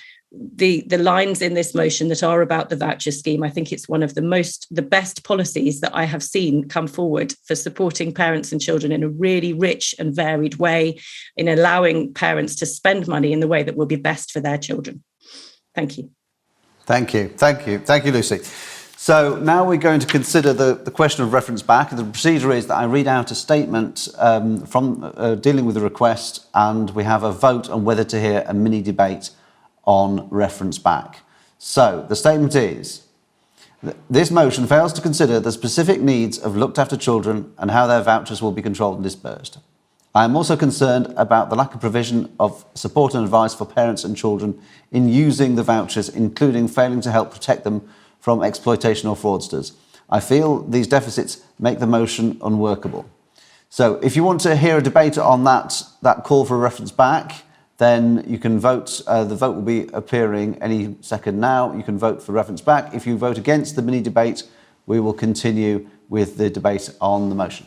the lines in this motion that are about the voucher scheme. I think it's one of the best policies that I have seen come forward for supporting parents and children in a really rich and varied way, in allowing parents to spend money in the way that will be best for their children. Thank you. Thank you. Thank you. Thank you, Lucy. So now we're going to consider the question of reference back. The procedure is that I read out a statement from dealing with the request, and we have a vote on whether to hear a mini debate on reference back. So the statement is, this motion fails to consider the specific needs of looked after children and how their vouchers will be controlled and dispersed. I am also concerned about the lack of provision of support and advice for parents and children in using the vouchers, including failing to help protect them from exploitation or fraudsters. I feel these deficits make the motion unworkable. So if you want to hear a debate on that call for a reference back, then you can vote. The vote will be appearing any second now. You can vote for reference back. If you vote against the mini debate, we will continue with the debate on the motion.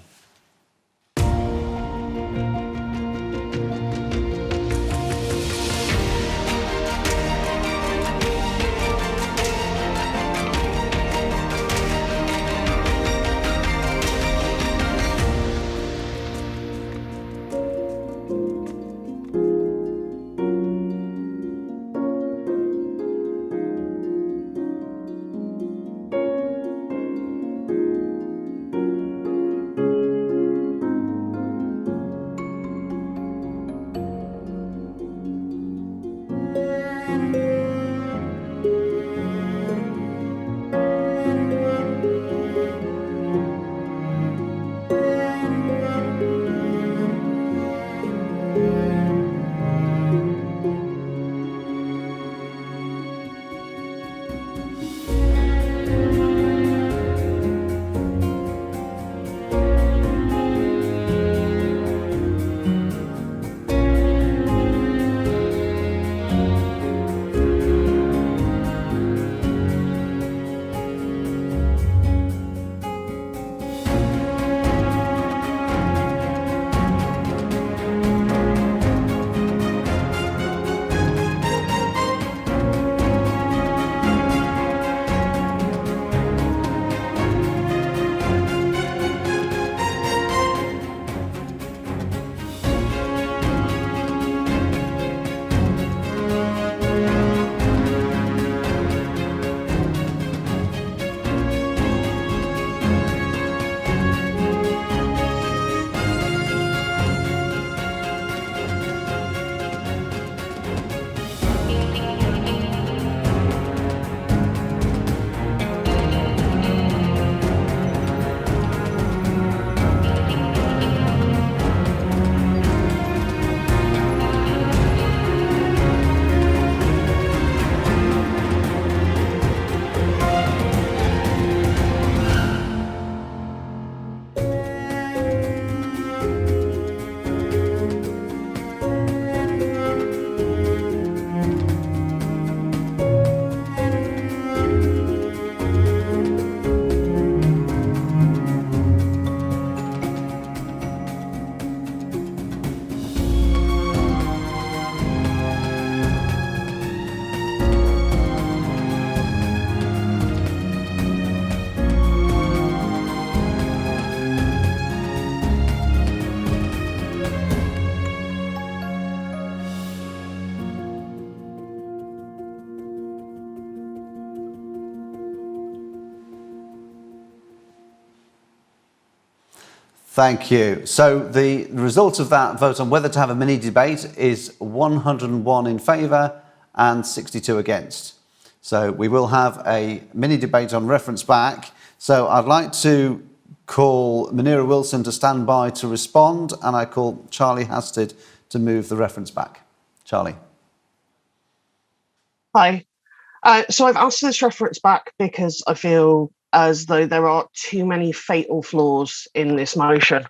Thank you. So the result of that vote on whether to have a mini debate is 101 in favour and 62 against. So we will have a mini debate on reference back. So I'd like to call Munira Wilson to stand by to respond, and I call Charlie Hasted to move the reference back. Charlie. Hi. So I've asked this reference back because I feel as though there are too many fatal flaws in this motion.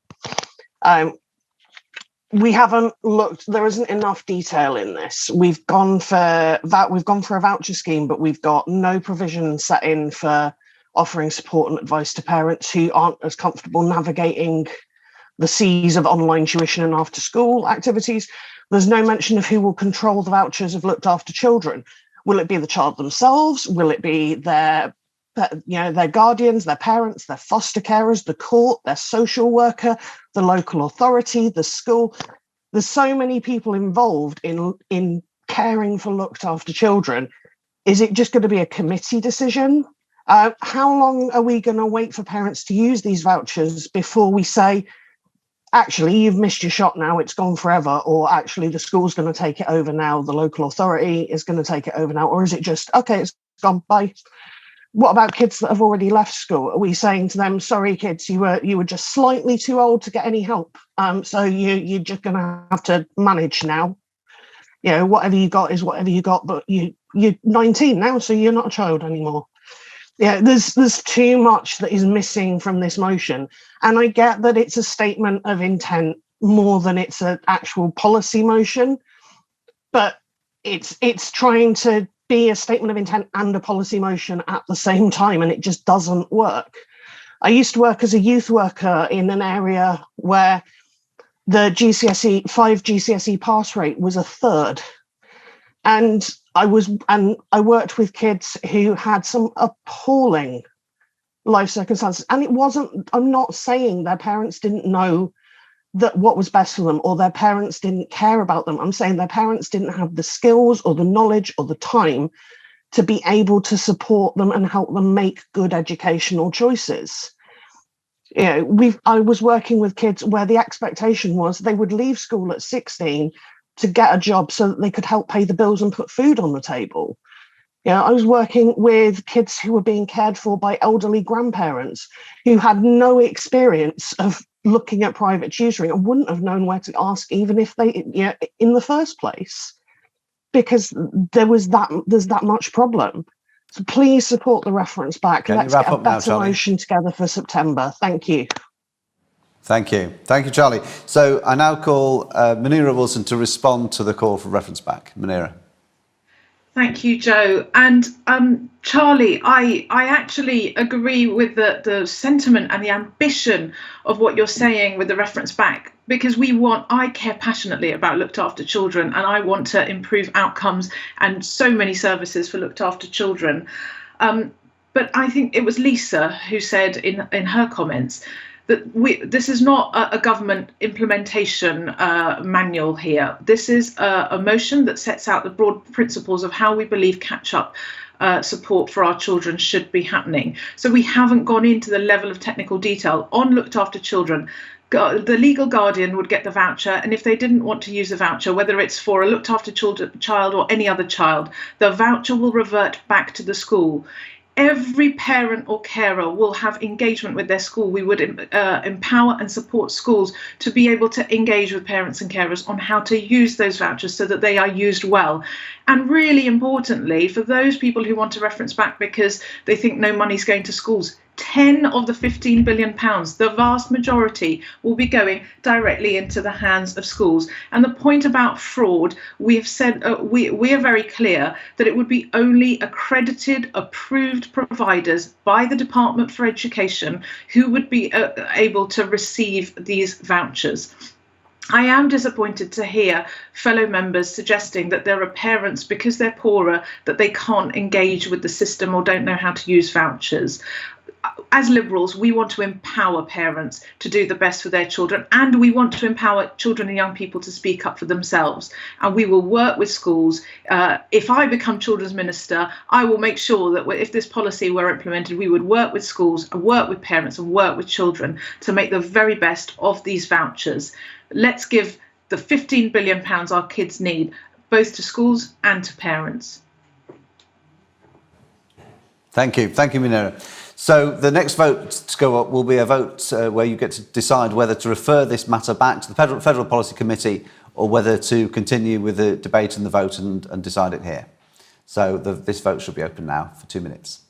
We haven't looked, there isn't enough detail in this. We've gone for that, we've gone for a voucher scheme, but we've got no provision set in for offering support and advice to parents who aren't as comfortable navigating the seas of online tuition and after school activities. There's no mention of who will control the vouchers of looked after children. Will it be the child themselves? Will it be their guardians, their parents, their foster carers, the court, their social worker, the local authority, the school? There's so many people involved in caring for looked after children. Is it just going to be a committee decision? How long are we going to wait for parents to use these vouchers before we say, actually, you've missed your shot now, it's gone forever, or actually the school's going to take it over now, the local authority is going to take it over now, or is it just, okay, it's gone, bye? What about kids that have already left school? Are we saying to them, sorry, kids, you were just slightly too old to get any help, so you're just going to have to manage now? You know, whatever you got is whatever you got, but you're 19 now, so you're not a child anymore. Yeah, there's too much that is missing from this motion. And I get that it's a statement of intent more than it's an actual policy motion, but it's trying to be a statement of intent and a policy motion at the same time, and it just doesn't work. I used to work as a youth worker in an area where the five GCSE pass rate was a third. And I worked with kids who had some appalling life circumstances. And it wasn't, I'm not saying their parents didn't know that what was best for them, or their parents didn't care about them. I'm saying their parents didn't have the skills or the knowledge or the time to be able to support them and help them make good educational choices. You know, I was working with kids where the expectation was they would leave school at 16 to get a job so that they could help pay the bills and put food on the table. You know, I was working with kids who were being cared for by elderly grandparents who had no experience of looking at private tutoring and wouldn't have known where to ask, even if they, you know, in the first place, because there's that much problem. So please support the reference back. Let's get a better motion together for September. Thank you. Thank you. Thank you, Charlie. So I now call Munira Wilson to respond to the call for reference back. Munira. Thank you, Joe. And Charlie, I actually agree with the sentiment and the ambition of what you're saying with the reference back, because I care passionately about looked after children, and I want to improve outcomes and so many services for looked after children. But I think it was Lisa who said in her comments that this is not a government implementation manual here. This is a motion that sets out the broad principles of how we believe catch-up support for our children should be happening. So we haven't gone into the level of technical detail on looked after children. The legal guardian would get the voucher, and if they didn't want to use the voucher, whether it's for a looked after child or any other child, the voucher will revert back to the school. Every parent or carer will have engagement with their school. We would empower and support schools to be able to engage with parents and carers on how to use those vouchers so that they are used well. And really importantly, for those people who want to reference back because they think no money's going to schools, 10 of the £15 billion, the vast majority, will be going directly into the hands of schools. And the point about fraud, we have said, we are very clear that it would be only accredited, approved providers by the Department for Education who would be able to receive these vouchers. I am disappointed to hear fellow members suggesting that there are parents, because they're poorer, that they can't engage with the system or don't know how to use vouchers. As Liberals, we want to empower parents to do the best for their children, and we want to empower children and young people to speak up for themselves. And we will work with schools. If I become Children's Minister, I will make sure that if this policy were implemented, we would work with schools, and work with parents and work with children to make the very best of these vouchers. Let's give the £15 billion our kids need, both to schools and to parents. Thank you. Thank you, Munira. So the next vote to go up will be a vote where you get to decide whether to refer this matter back to the Federal Policy Committee or whether to continue with the debate and the vote and decide it here. So this vote should be open now for 2 minutes.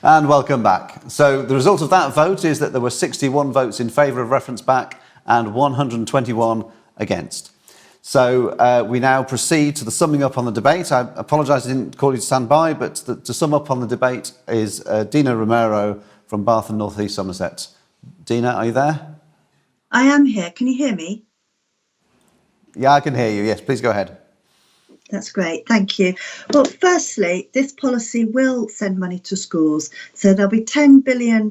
And welcome back. So the result of that vote is that there were 61 votes in favour of reference back and 121 against. So we now proceed to the summing up on the debate. I apologise I didn't call you to stand by, but to sum up on the debate is Dina Romero from Bath and North East Somerset. Dina, are you there? I am here. Can you hear me? Yeah, I can hear you. Yes, please go ahead. That's great. Thank you. Well, firstly, this policy will send money to schools. So there'll be £10 billion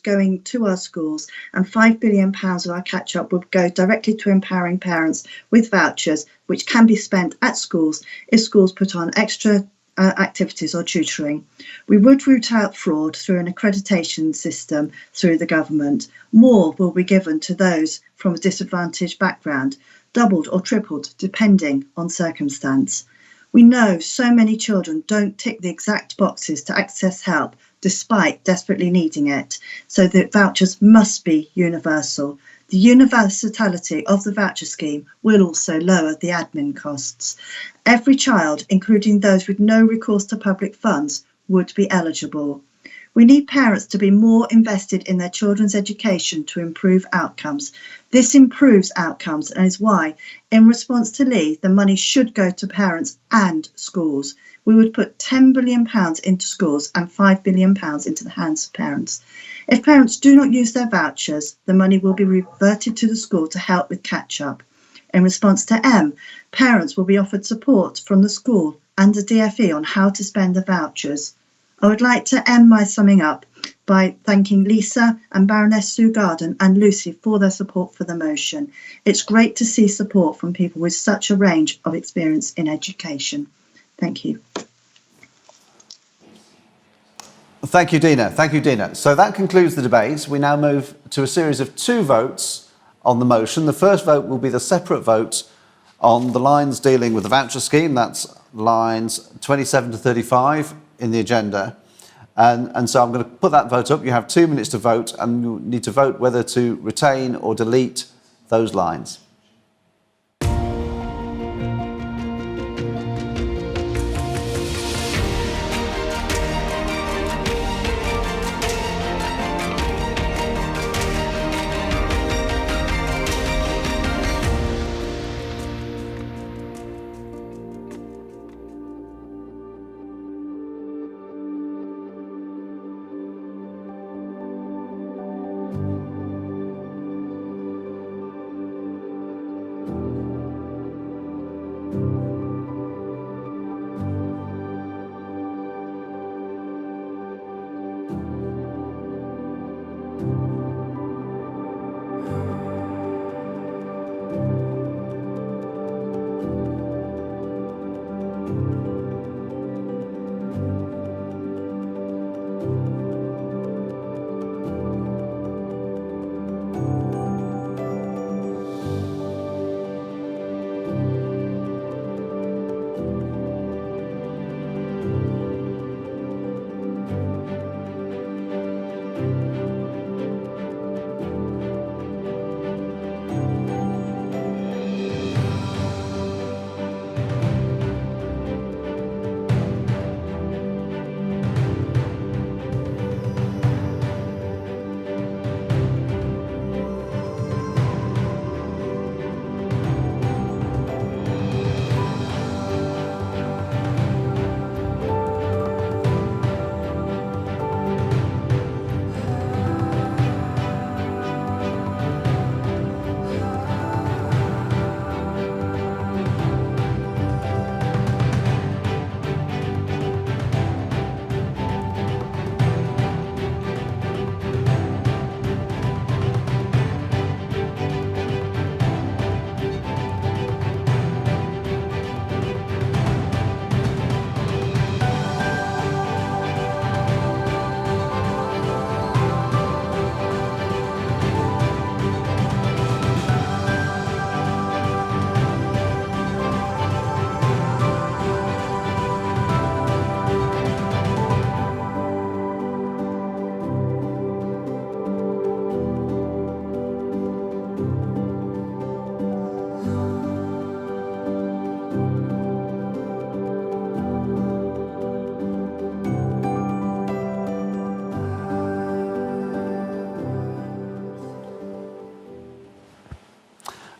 going to our schools, and £5 billion of our catch-up will go directly to empowering parents with vouchers, which can be spent at schools if schools put on extra activities or tutoring. We would root out fraud through an accreditation system through the government. More will be given to those from a disadvantaged background, doubled or tripled depending on circumstance. We know so many children don't tick the exact boxes to access help despite desperately needing it, so the vouchers must be universal. The universality of the voucher scheme will also lower the admin costs. Every child, including those with no recourse to public funds, would be eligible. We need parents to be more invested in their children's education to improve outcomes. This improves outcomes and is why, in response to Lee, the money should go to parents and schools. We would put £10 billion into schools and £5 billion into the hands of parents. If parents do not use their vouchers, the money will be reverted to the school to help with catch-up. In response to M, parents will be offered support from the school and the DfE on how to spend the vouchers. I would like to end my summing up by thanking Lisa and Baroness Sue Garden and Lucy for their support for the motion. It's great to see support from people with such a range of experience in education. Thank you. Thank you, Dina. Thank you, Dina. So that concludes the debate. We now move to a series of 2 votes on the motion. The first vote will be the separate vote on the lines dealing with the voucher scheme. That's lines 27 to 35 in the agenda. And so I'm going to put that vote up. You have 2 minutes to vote, and you need to vote whether to retain or delete those lines.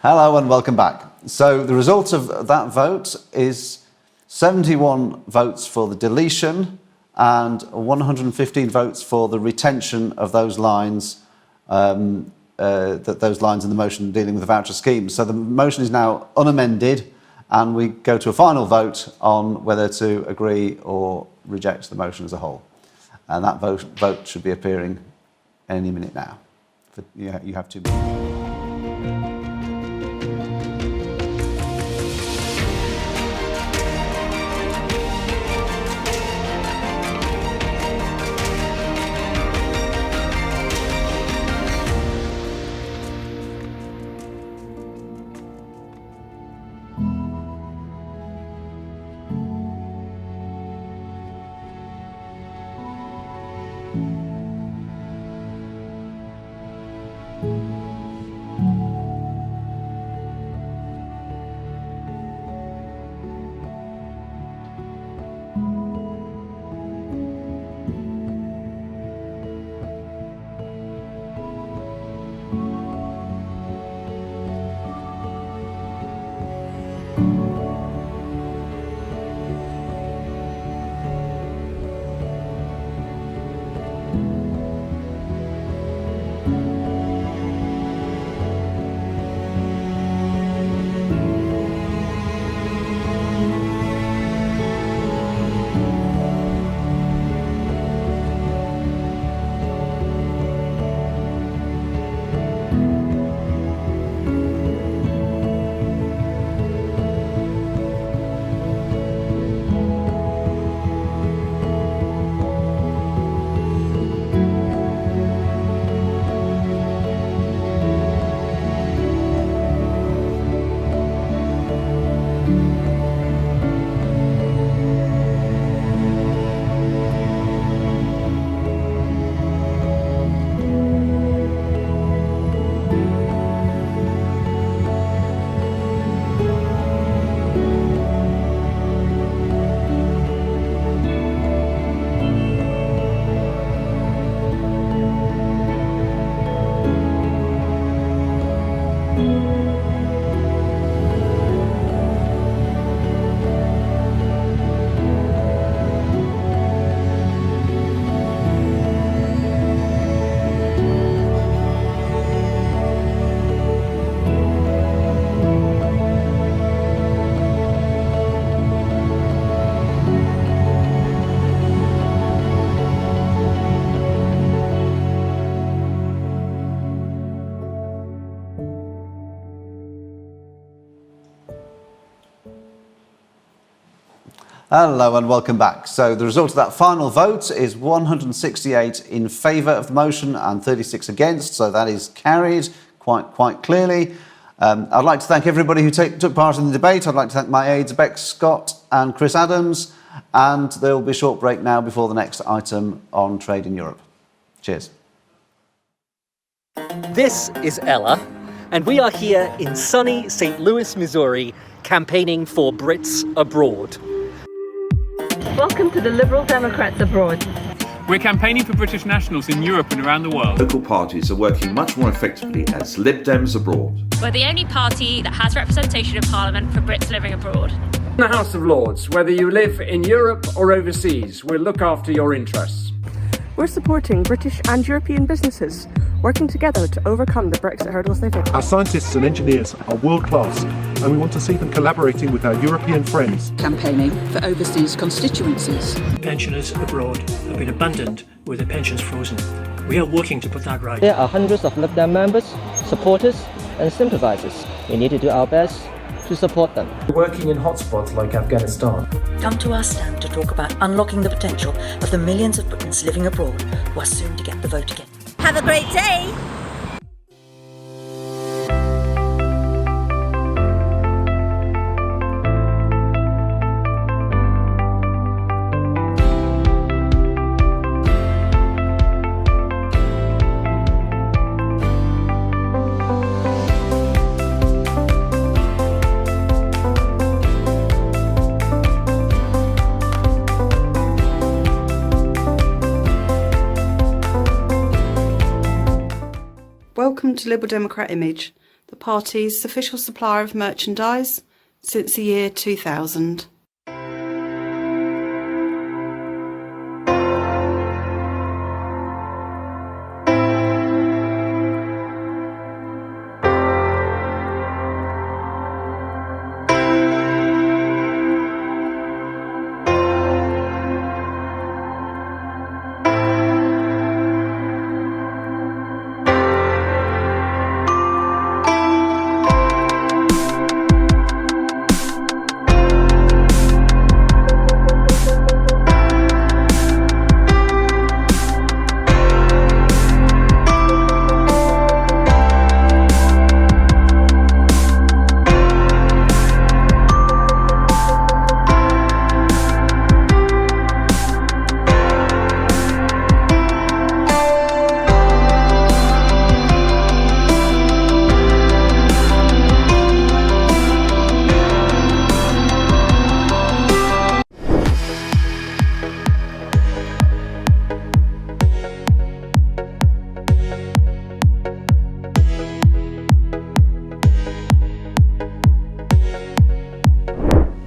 Hello and welcome back. So the result of that vote is 71 votes for the deletion and 115 votes for the retention of those lines, those lines in the motion dealing with the voucher scheme. So the motion is now unamended, and we go to a final vote on whether to agree or reject the motion as a whole. And that vote should be appearing any minute now. You have 2 minutes. Hello and welcome back. So the result of that final vote is 168 in favour of the motion and 36 against, so that is carried quite clearly. I'd like to thank everybody who took part in the debate. I'd like to thank my aides Beck Scott and Chris Adams, and there will be a short break now before the next item on trade in Europe. Cheers. This is Ella, and we are here in sunny St. Louis, Missouri, campaigning for Brits abroad. Welcome to the Liberal Democrats abroad. We're campaigning for British nationals in Europe and around the world. Local parties are working much more effectively as Lib Dems abroad. We're the only party that has representation in Parliament for Brits living abroad. In the House of Lords, whether you live in Europe or overseas, we'll look after your interests. We're supporting British and European businesses, working together to overcome the Brexit hurdles they face. Our scientists and engineers are world class, and we want to see them collaborating with our European friends. Campaigning for overseas constituencies. Pensioners abroad have been abandoned with their pensions frozen. We are working to put that right. There are hundreds of Lib Dem members, supporters and sympathisers. We need to do our best to support them. Working in hotspots like Afghanistan. Come to our stand to talk about unlocking the potential of the millions of Britons living abroad who are soon to get the vote again. Have a great day! Welcome to Liberal Democrat Image, the party's official supplier of merchandise since the year 2000.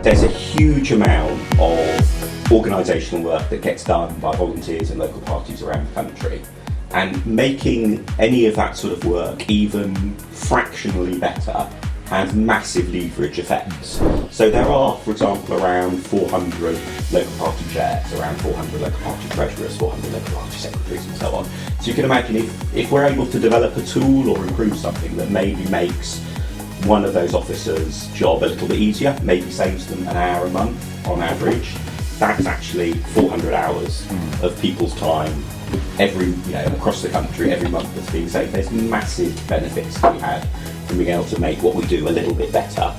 There's a huge amount of organisational work that gets done by volunteers and local parties around the country, and making any of that sort of work even fractionally better has massive leverage effects. So there are, for example, around 400 local party chairs, around 400 local party treasurers, 400 local party secretaries and so on. So you can imagine if we're able to develop a tool or improve something that maybe makes one of those officers' job a little bit easier, maybe saves them an hour a month on average, that's actually 400 hours of people's time across the country every month that's being saved. There's massive benefits to be had from being able to make what we do a little bit better.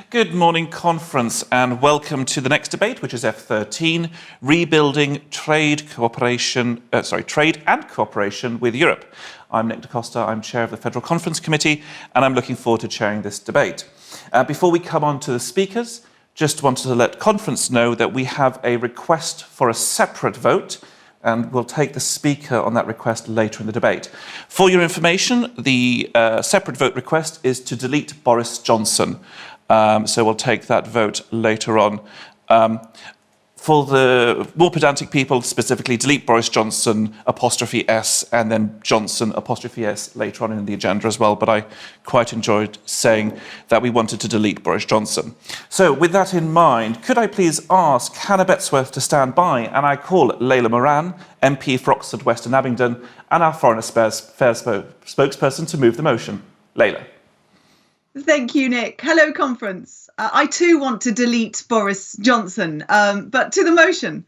Good morning, conference, and welcome to the next debate, which is F13, Rebuilding Trade and Cooperation with Europe. I'm Nick DaCosta, I'm Chair of the Federal Conference Committee, and I'm looking forward to chairing this debate. Before we come on to the speakers, just wanted to let conference know that we have a request for a separate vote and we'll take the speaker on that request later in the debate. For your information, the separate vote request is to delete Boris Johnson. So we'll take that vote later on. For the more pedantic people, specifically delete Boris Johnson '(S) and then Johnson '(S) later on in the agenda as well. But I quite enjoyed saying that we wanted to delete Boris Johnson. So with that in mind, could I please ask Hannah Betsworth to stand by, and I call Layla Moran, MP for Oxford West and Abingdon, and our Foreign Affairs spokesperson to move the motion. Layla. Thank you, Nick. Hello, conference. I too want to delete Boris Johnson, but to the motion.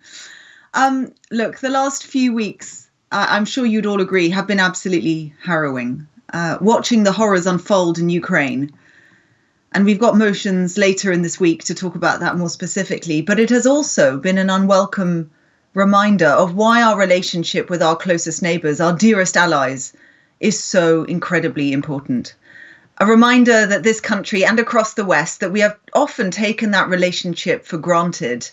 Look, the last few weeks, I'm sure you'd all agree, have been absolutely harrowing. Watching the horrors unfold in Ukraine. And we've got motions later in this week to talk about that more specifically. But it has also been an unwelcome reminder of why our relationship with our closest neighbours, our dearest allies, is so incredibly important. A reminder that this country and across the West, that we have often taken that relationship for granted.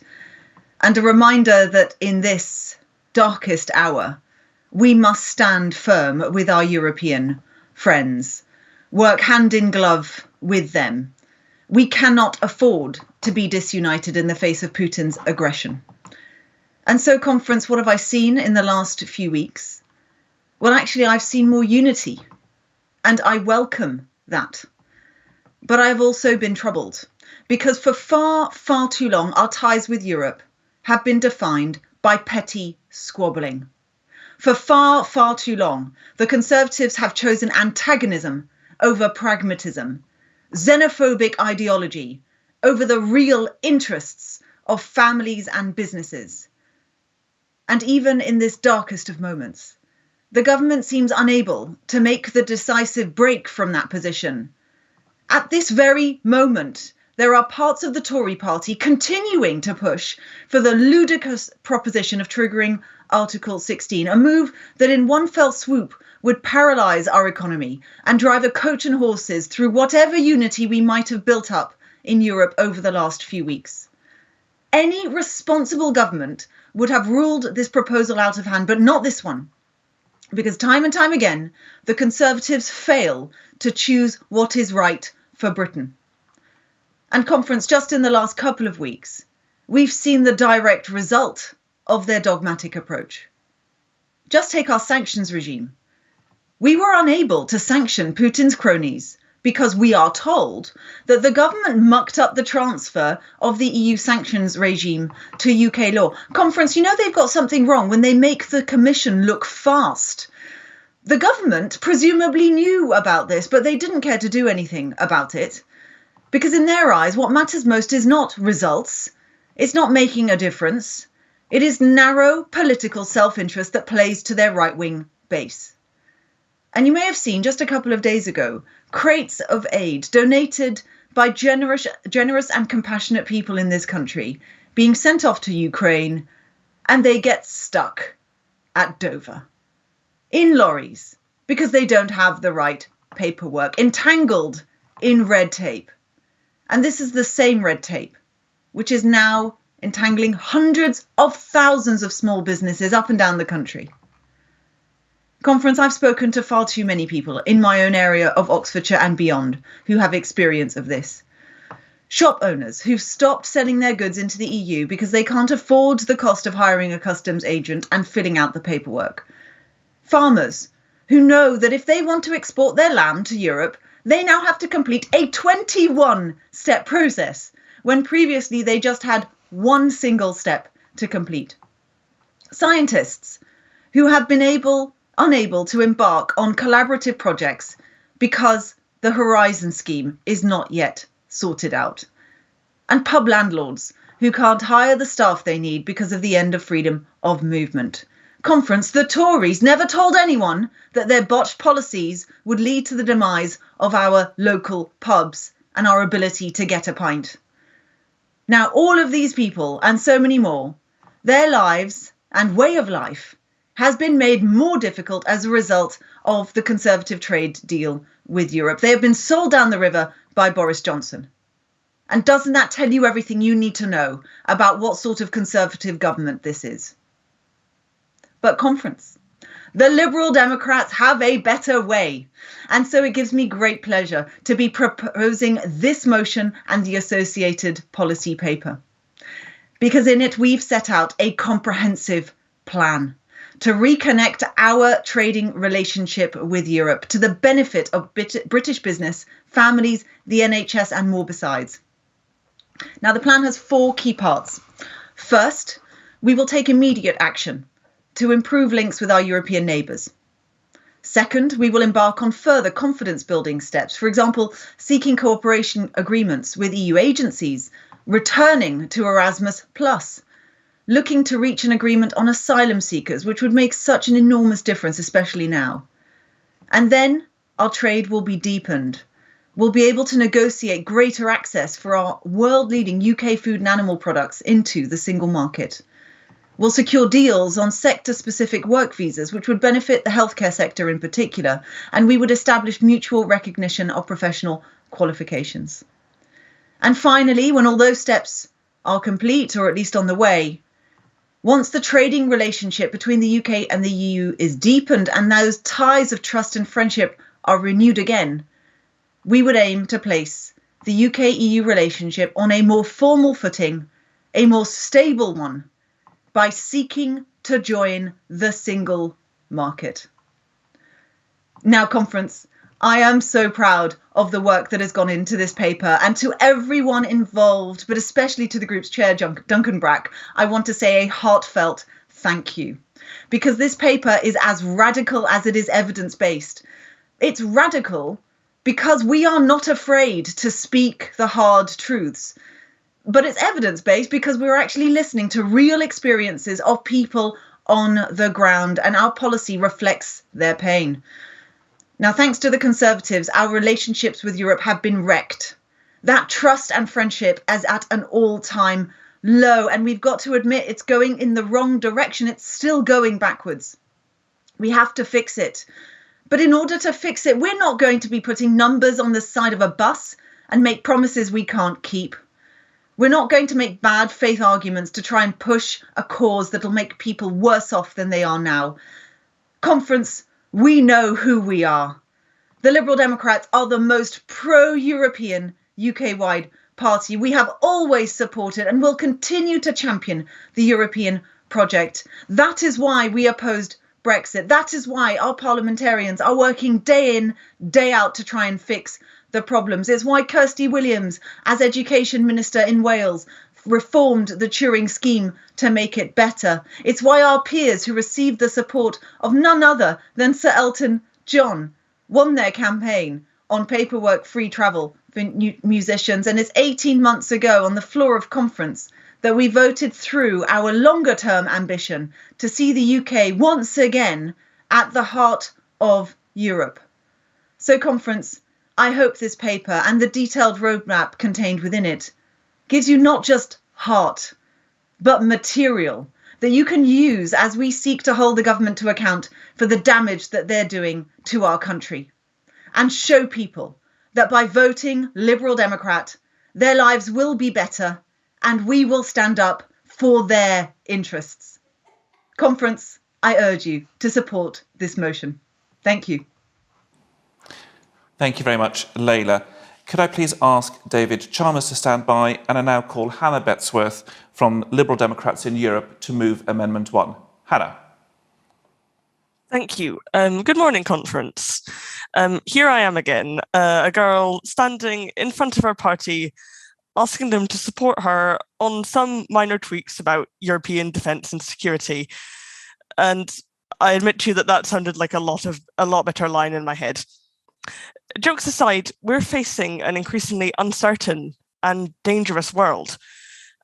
And a reminder that in this darkest hour, we must stand firm with our European friends, work hand in glove with them. We cannot afford to be disunited in the face of Putin's aggression. And so, conference, what have I seen in the last few weeks? Well, actually, I've seen more unity, and I welcome that. But I have also been troubled because for far, far too long, our ties with Europe have been defined by petty squabbling. For far, far too long, the Conservatives have chosen antagonism over pragmatism, xenophobic ideology over the real interests of families and businesses. And even in this darkest of moments, the government seems unable to make the decisive break from that position. At this very moment, there are parts of the Tory party continuing to push for the ludicrous proposition of triggering Article 16, a move that in one fell swoop would paralyse our economy and drive a coach and horses through whatever unity we might have built up in Europe over the last few weeks. Any responsible government would have ruled this proposal out of hand, but not this one. Because time and time again, the Conservatives fail to choose what is right for Britain. And conference, just in the last couple of weeks, we've seen the direct result of their dogmatic approach. Just take our sanctions regime. We were unable to sanction Putin's cronies because we are told that the government mucked up the transfer of the EU sanctions regime to UK law. Conference, you know they've got something wrong when they make the Commission look fast. The government presumably knew about this, but they didn't care to do anything about it. Because in their eyes, what matters most is not results. It's not making a difference. It is narrow political self-interest that plays to their right-wing base. And you may have seen just a couple of days ago, crates of aid donated by generous and compassionate people in this country being sent off to Ukraine, and they get stuck at Dover in lorries because they don't have the right paperwork, entangled in red tape. And this is the same red tape which is now entangling hundreds of thousands of small businesses up and down the country. Conference, I've spoken to far too many people in my own area of Oxfordshire and beyond who have experience of this. Shop owners who've stopped selling their goods into the EU because they can't afford the cost of hiring a customs agent and filling out the paperwork. Farmers who know that if they want to export their lamb to Europe, they now have to complete a 21-step process when previously they just had one single step to complete. Scientists who have been unable to embark on collaborative projects because the Horizon scheme is not yet sorted out. And pub landlords who can't hire the staff they need because of the end of freedom of movement. Conference, the Tories never told anyone that their botched policies would lead to the demise of our local pubs and our ability to get a pint. Now, all of these people and so many more, their lives and way of life has been made more difficult as a result of the Conservative trade deal with Europe. They have been sold down the river by Boris Johnson. And doesn't that tell you everything you need to know about what sort of Conservative government this is? but conference. The Liberal Democrats have a better way. And so it gives me great pleasure to be proposing this motion and the associated policy paper. Because in it, we've set out a comprehensive plan to reconnect our trading relationship with Europe to the benefit of British business, families, the NHS, and more besides. Now, the plan has 4 key parts. First, we will take immediate action to improve links with our European neighbours. Second, we will embark on further confidence-building steps, for example, seeking cooperation agreements with EU agencies, returning to Erasmus+, looking to reach an agreement on asylum seekers, which would make such an enormous difference, especially now. And then our trade will be deepened. We'll be able to negotiate greater access for our world-leading UK food and animal products into the single market. We'll secure deals on sector-specific work visas, which would benefit the healthcare sector in particular, and we would establish mutual recognition of professional qualifications. And finally, when all those steps are complete, or at least on the way, once the trading relationship between the UK and the EU is deepened and those ties of trust and friendship are renewed again, we would aim to place the UK-EU relationship on a more formal footing, a more stable one, by seeking to join the single market. Now, conference, I am so proud of the work that has gone into this paper, and to everyone involved, but especially to the group's chair, Duncan Brack, I want to say a heartfelt thank you, because this paper is as radical as it is evidence-based. It's radical because we are not afraid to speak the hard truths. But it's evidence-based because we're actually listening to real experiences of people on the ground, and our policy reflects their pain. Now, thanks to the Conservatives, our relationships with Europe have been wrecked. That trust and friendship is at an all-time low, and we've got to admit it's going in the wrong direction. It's still going backwards. We have to fix it. But in order to fix it, we're not going to be putting numbers on the side of a bus and make promises we can't keep. We're not going to make bad faith arguments to try and push a cause that'll make people worse off than they are now. Conference, we know who we are. The Liberal Democrats are the most pro-European UK-wide party. We have always supported and will continue to champion the European project. That is why we opposed Brexit. That is why our parliamentarians are working day in, day out to try and fix the problems. It's why Kirsty Williams, as Education Minister in Wales, reformed the Turing scheme to make it better. It's why our peers, who received the support of none other than Sir Elton John, won their campaign on paperwork-free travel for musicians. And it's 18 months ago on the floor of conference that we voted through our longer-term ambition to see the UK once again at the heart of Europe. So, conference, I hope this paper and the detailed roadmap contained within it gives you not just heart, but material that you can use as we seek to hold the government to account for the damage that they're doing to our country, and show people that by voting Liberal Democrat, their lives will be better and we will stand up for their interests. Conference, I urge you to support this motion. Thank you. Thank you very much, Layla. Could I please ask David Chalmers to stand by, and I now call Hannah Betsworth from Liberal Democrats in Europe to move Amendment 1. Hannah. Thank you. Good morning, conference. Here I am again, a girl standing in front of her party, asking them to support her on some minor tweaks about European defence and security. And I admit to you that sounded like a lot better line in my head. Jokes aside, we're facing an increasingly uncertain and dangerous world,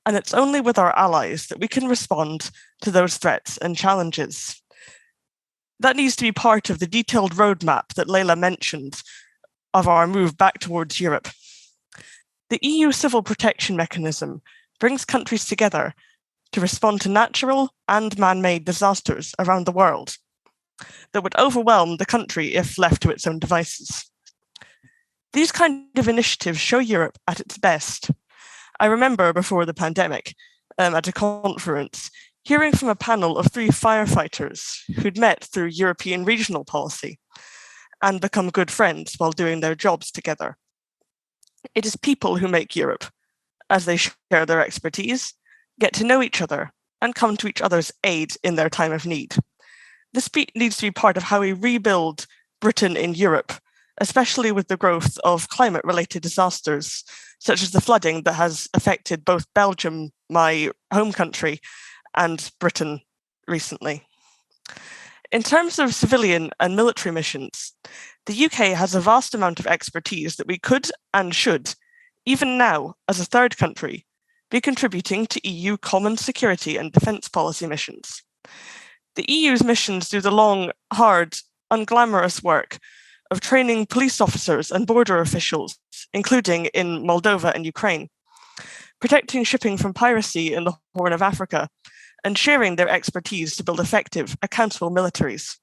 and it's only with our allies that we can respond to those threats and challenges. That needs to be part of the detailed roadmap that Layla mentioned of our move back towards Europe. The EU Civil Protection Mechanism brings countries together to respond to natural and man-made disasters around the world that would overwhelm the country if left to its own devices. These kind of initiatives show Europe at its best. I remember before the pandemic, at a conference, hearing from a panel of 3 firefighters who'd met through European regional policy and become good friends while doing their jobs together. It is people who make Europe, as they share their expertise, get to know each other, and come to each other's aid in their time of need. This needs to be part of how we rebuild Britain in Europe, especially with the growth of climate-related disasters, such as the flooding that has affected both Belgium, my home country, and Britain recently. In terms of civilian and military missions, the UK has a vast amount of expertise that we could and should, even now as a third country, be contributing to EU common security and defence policy missions. The EU's missions do the long, hard, unglamorous work of training police officers and border officials, including in Moldova and Ukraine, protecting shipping from piracy in the Horn of Africa, and sharing their expertise to build effective, accountable militaries.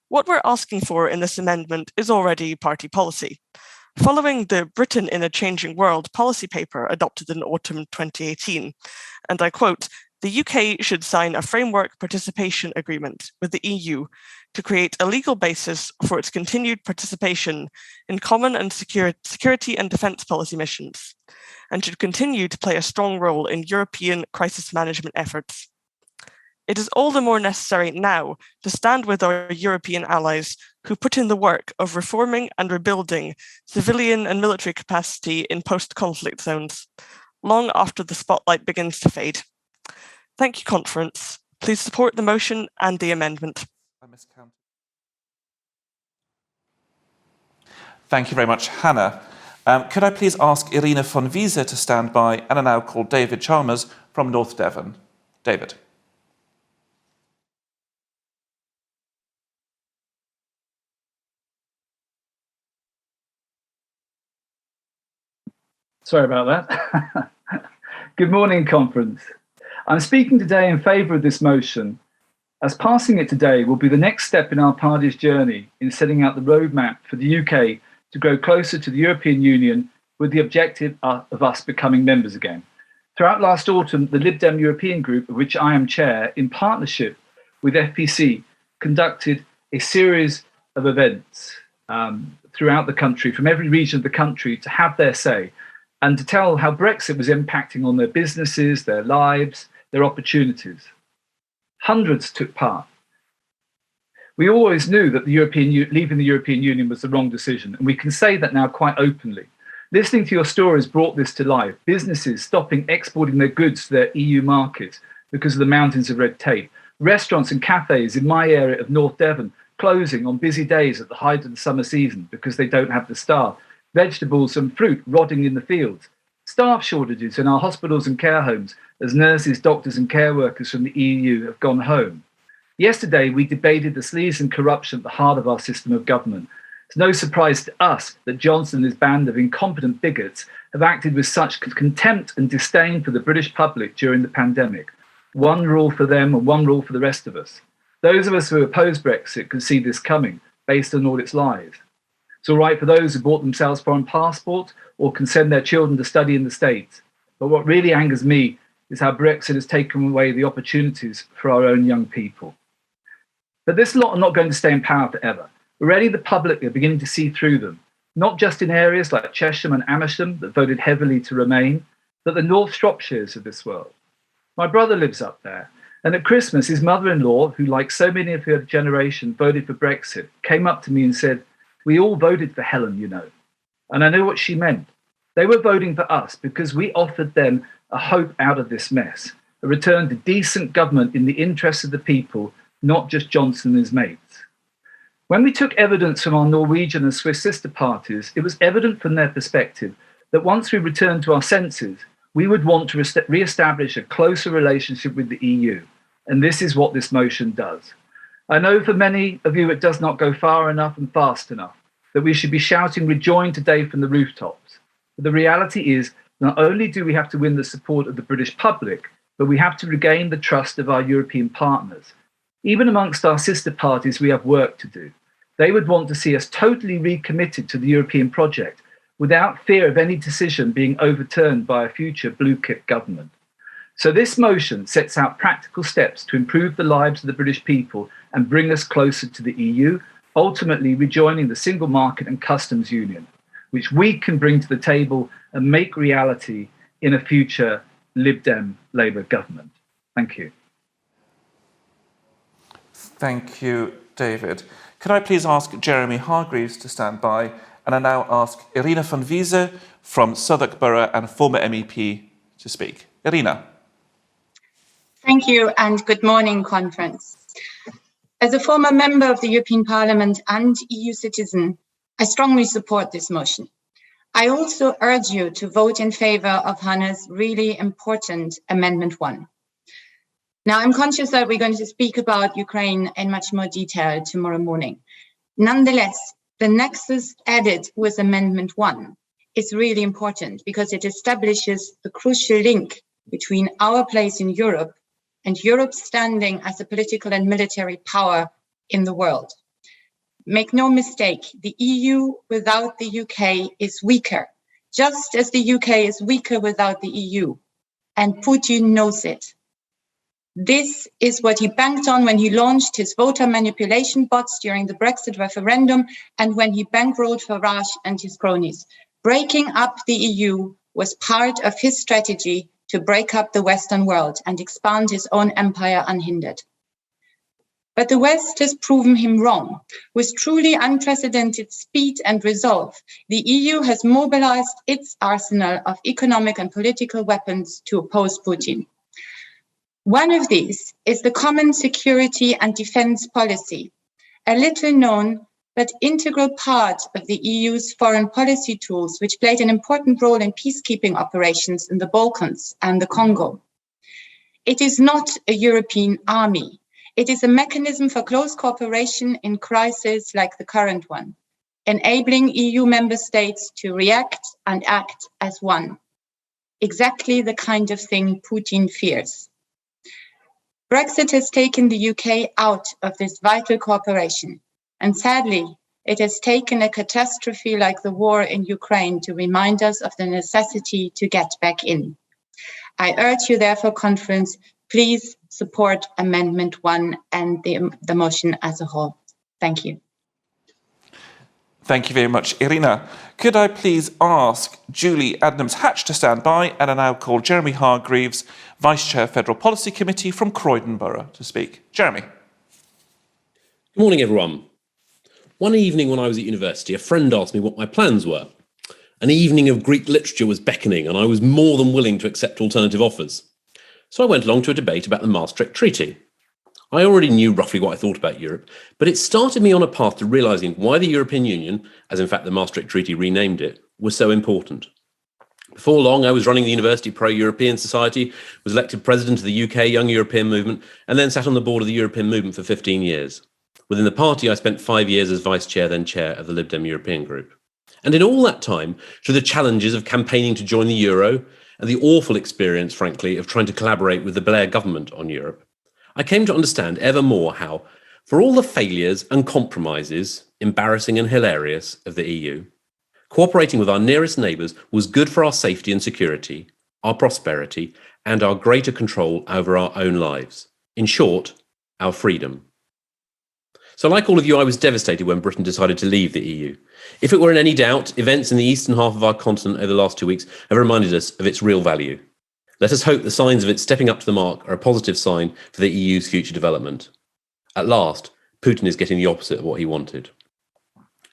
What we're asking for in this amendment is already party policy. Following the Britain in a Changing World policy paper adopted in autumn 2018, and I quote, "The UK should sign a framework participation agreement with the EU to create a legal basis for its continued participation in common and security and defence policy missions, and should continue to play a strong role in European crisis management efforts. It is all the more necessary now to stand with our European allies who put in the work of reforming and rebuilding civilian and military capacity in post-conflict zones, long after the spotlight begins to fade. Thank you, Conference. Please support the motion and the amendment." Thank you very much, Hannah. Could I please ask Irina von Wiese to stand by, and I now call David Chalmers from North Devon. David. Sorry about that. Good morning, Conference. I'm speaking today in favour of this motion, as passing it today will be the next step in our party's journey in setting out the roadmap for the UK to grow closer to the European Union with the objective of us becoming members again. Throughout last autumn, the Lib Dem European Group, of which I am chair, in partnership with FPC, conducted a series of events throughout the country, from every region of the country, to have their say and to tell how Brexit was impacting on their businesses, their lives, their opportunities. Hundreds took part. We always knew that leaving the European Union was the wrong decision, and we can say that now quite openly. Listening to your stories brought this to life. Businesses stopping exporting their goods to their EU markets because of the mountains of red tape. Restaurants and cafes in my area of North Devon closing on busy days at the height of the summer season because they don't have the staff. Vegetables and fruit rotting in the fields. Staff shortages in our hospitals and care homes as nurses, doctors and care workers from the EU have gone home. Yesterday, we debated the sleaze and corruption at the heart of our system of government. It's no surprise to us that Johnson and his band of incompetent bigots have acted with such contempt and disdain for the British public during the pandemic. One rule for them and one rule for the rest of us. Those of us who oppose Brexit could see this coming based on all its lies. It's all right for those who bought themselves foreign passports or can send their children to study in the States. But what really angers me is how Brexit has taken away the opportunities for our own young people. But this lot are not going to stay in power forever. Already the public are beginning to see through them, not just in areas like Chesham and Amersham that voted heavily to remain, but the North Shropshires of this world. My brother lives up there, and at Christmas his mother-in-law, who like so many of her generation voted for Brexit, came up to me and said, "We all voted for Helen, you know." And I know what she meant. They were voting for us because we offered them a hope out of this mess, a return to decent government in the interests of the people, not just Johnson and his mates. When we took evidence from our Norwegian and Swiss sister parties, it was evident from their perspective that once we returned to our senses, we would want to re-establish a closer relationship with the EU. And this is what this motion does. I know for many of you it does not go far enough and fast enough, that we should be shouting "rejoin" today from the rooftops. But the reality is, not only do we have to win the support of the British public, but we have to regain the trust of our European partners. Even amongst our sister parties, we have work to do. They would want to see us totally recommitted to the European project without fear of any decision being overturned by a future blue kit government. So this motion sets out practical steps to improve the lives of the British people and bring us closer to the EU, ultimately rejoining the single market and customs union, which we can bring to the table and make reality in a future Lib Dem Labour government. Thank you. Thank you, David. Could I please ask Jeremy Hargreaves to stand by? And I now ask Irina van Wiese from Southwark Borough and former MEP to speak. Irina. Thank you and good morning, conference. As a former member of the European Parliament and EU citizen, I strongly support this motion. I also urge you to vote in favour of Hannah's really important Amendment 1. Now, I'm conscious that we're going to speak about Ukraine in much more detail tomorrow morning. Nonetheless, the nexus added with Amendment 1 is really important because it establishes the crucial link between our place in Europe and Europe's standing as a political and military power in the world. Make no mistake, the EU without the UK is weaker, just as the UK is weaker without the EU. And Putin knows it. This is what he banked on when he launched his voter manipulation bots during the Brexit referendum and when he bankrolled Farage and his cronies. Breaking up the EU was part of his strategy to break up the Western world and expand his own empire unhindered. But the West has proven him wrong. With truly unprecedented speed and resolve, the EU has mobilized its arsenal of economic and political weapons to oppose Putin. One of these is the Common Security and Defence Policy, a little known but integral part of the EU's foreign policy tools, which played an important role in peacekeeping operations in the Balkans and the Congo. It is not a European army. It is a mechanism for close cooperation in crises like the current one, enabling EU member states to react and act as one. Exactly the kind of thing Putin fears. Brexit has taken the UK out of this vital cooperation, and sadly, it has taken a catastrophe like the war in Ukraine to remind us of the necessity to get back in. I urge you, therefore, conference, please support Amendment 1 and the motion as a whole. Thank you. Thank you very much, Irina. Could I please ask Julie Adams-Hatch to stand by, and I now call Jeremy Hargreaves, Vice Chair, Federal Policy Committee from Croydon Borough, to speak. Jeremy. Good morning, everyone. One evening when I was at university, a friend asked me what my plans were. An evening of Greek literature was beckoning, and I was more than willing to accept alternative offers. So I went along to a debate about the Maastricht Treaty. I already knew roughly what I thought about Europe, but it started me on a path to realising why the European Union, as in fact the Maastricht Treaty renamed it, was so important. Before long, I was running the University Pro-European Society, was elected president of the UK Young European Movement, and then sat on the board of the European Movement for 15 years. Within the party, I spent 5 years as vice chair, then chair of the Lib Dem European Group. And in all that time, through the challenges of campaigning to join the euro, and the awful experience, frankly, of trying to collaborate with the Blair government on Europe, I came to understand ever more how, for all the failures and compromises, embarrassing and hilarious, of the EU, cooperating with our nearest neighbours was good for our safety and security, our prosperity, and our greater control over our own lives. In short, our freedom. So like all of you, I was devastated when Britain decided to leave the EU. If it were in any doubt, events in the eastern half of our continent over the last 2 weeks have reminded us of its real value. Let us hope the signs of it stepping up to the mark are a positive sign for the EU's future development. At last, Putin is getting the opposite of what he wanted.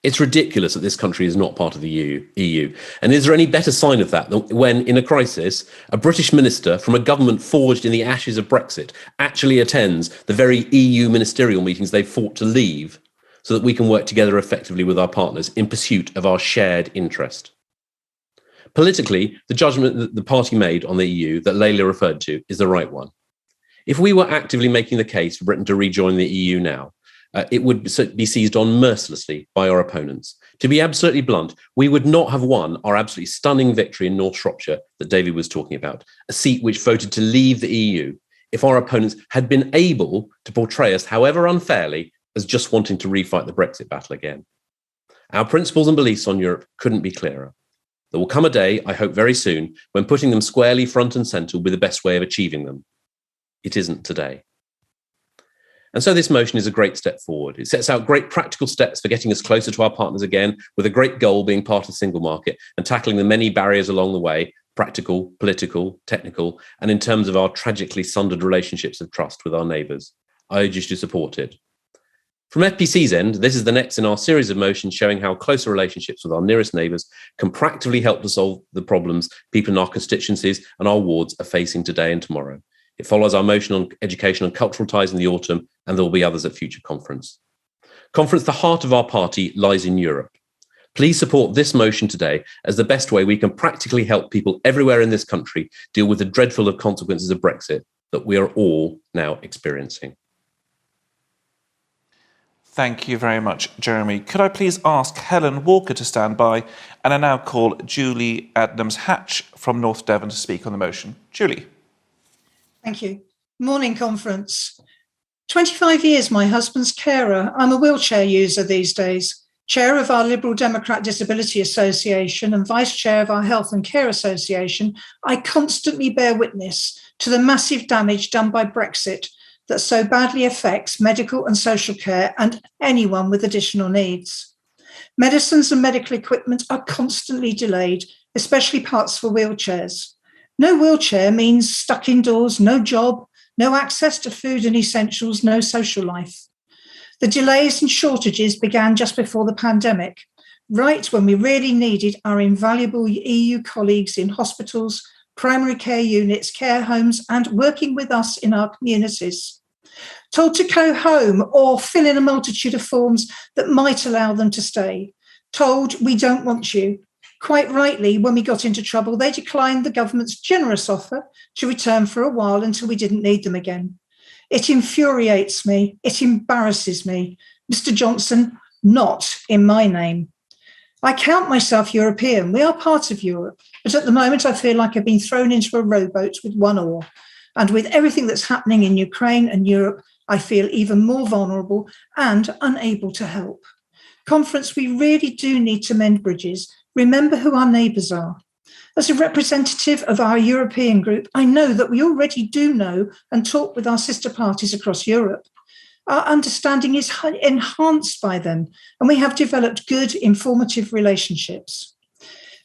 It's ridiculous that this country is not part of the EU. And is there any better sign of that than when, in a crisis, a British minister from a government forged in the ashes of Brexit actually attends the very EU ministerial meetings they fought to leave so that we can work together effectively with our partners in pursuit of our shared interest? Politically, the judgment that the party made on the EU that Layla referred to is the right one. If we were actively making the case for Britain to rejoin the EU now, it would be seized on mercilessly by our opponents. To be absolutely blunt, we would not have won our absolutely stunning victory in North Shropshire that David was talking about, a seat which voted to leave the EU, if our opponents had been able to portray us, however unfairly, as just wanting to refight the Brexit battle again. Our principles and beliefs on Europe couldn't be clearer. There will come a day, I hope very soon, when putting them squarely front and centre will be the best way of achieving them. It isn't today. And so this motion is a great step forward. It sets out great practical steps for getting us closer to our partners again, with a great goal being part of the single market and tackling the many barriers along the way, practical, political, technical, and in terms of our tragically sundered relationships of trust with our neighbours. I urge you to support it. From FPC's end, this is the next in our series of motions showing how closer relationships with our nearest neighbours can practically help to solve the problems people in our constituencies and our wards are facing today and tomorrow. It follows our motion on education and cultural ties in the autumn, and there will be others at future conference. Conference, the heart of our party lies in Europe. Please support this motion today as the best way we can practically help people everywhere in this country deal with the dreadful consequences of Brexit that we are all now experiencing. Thank you very much, Jeremy. Could I please ask Helen Walker to stand by, and I now call Julie Adams-Hatch from North Devon to speak on the motion. Julie. Thank you. Morning, conference. 25 years my husband's carer. I'm a wheelchair user these days, chair of our Liberal Democrat Disability Association and vice chair of our Health and Care Association. I constantly bear witness to the massive damage done by Brexit that so badly affects medical and social care and anyone with additional needs. Medicines and medical equipment are constantly delayed, especially parts for wheelchairs. No wheelchair means stuck indoors, no job, no access to food and essentials, no social life. The delays and shortages began just before the pandemic, right when we really needed our invaluable EU colleagues in hospitals, primary care units, care homes, and working with us in our communities. Told to go home or fill in a multitude of forms that might allow them to stay. Told we don't want you. Quite rightly, when we got into trouble, they declined the government's generous offer to return for a while until we didn't need them again. It infuriates me. It embarrasses me. Mr. Johnson, not in my name. I count myself European. We are part of Europe. But at the moment, I feel like I've been thrown into a rowboat with one oar. And with everything that's happening in Ukraine and Europe, I feel even more vulnerable and unable to help. Conference, we really do need to mend bridges. Remember who our neighbours are. As a representative of our European group, I know that we already do know and talk with our sister parties across Europe. Our understanding is enhanced by them, and we have developed good, informative relationships.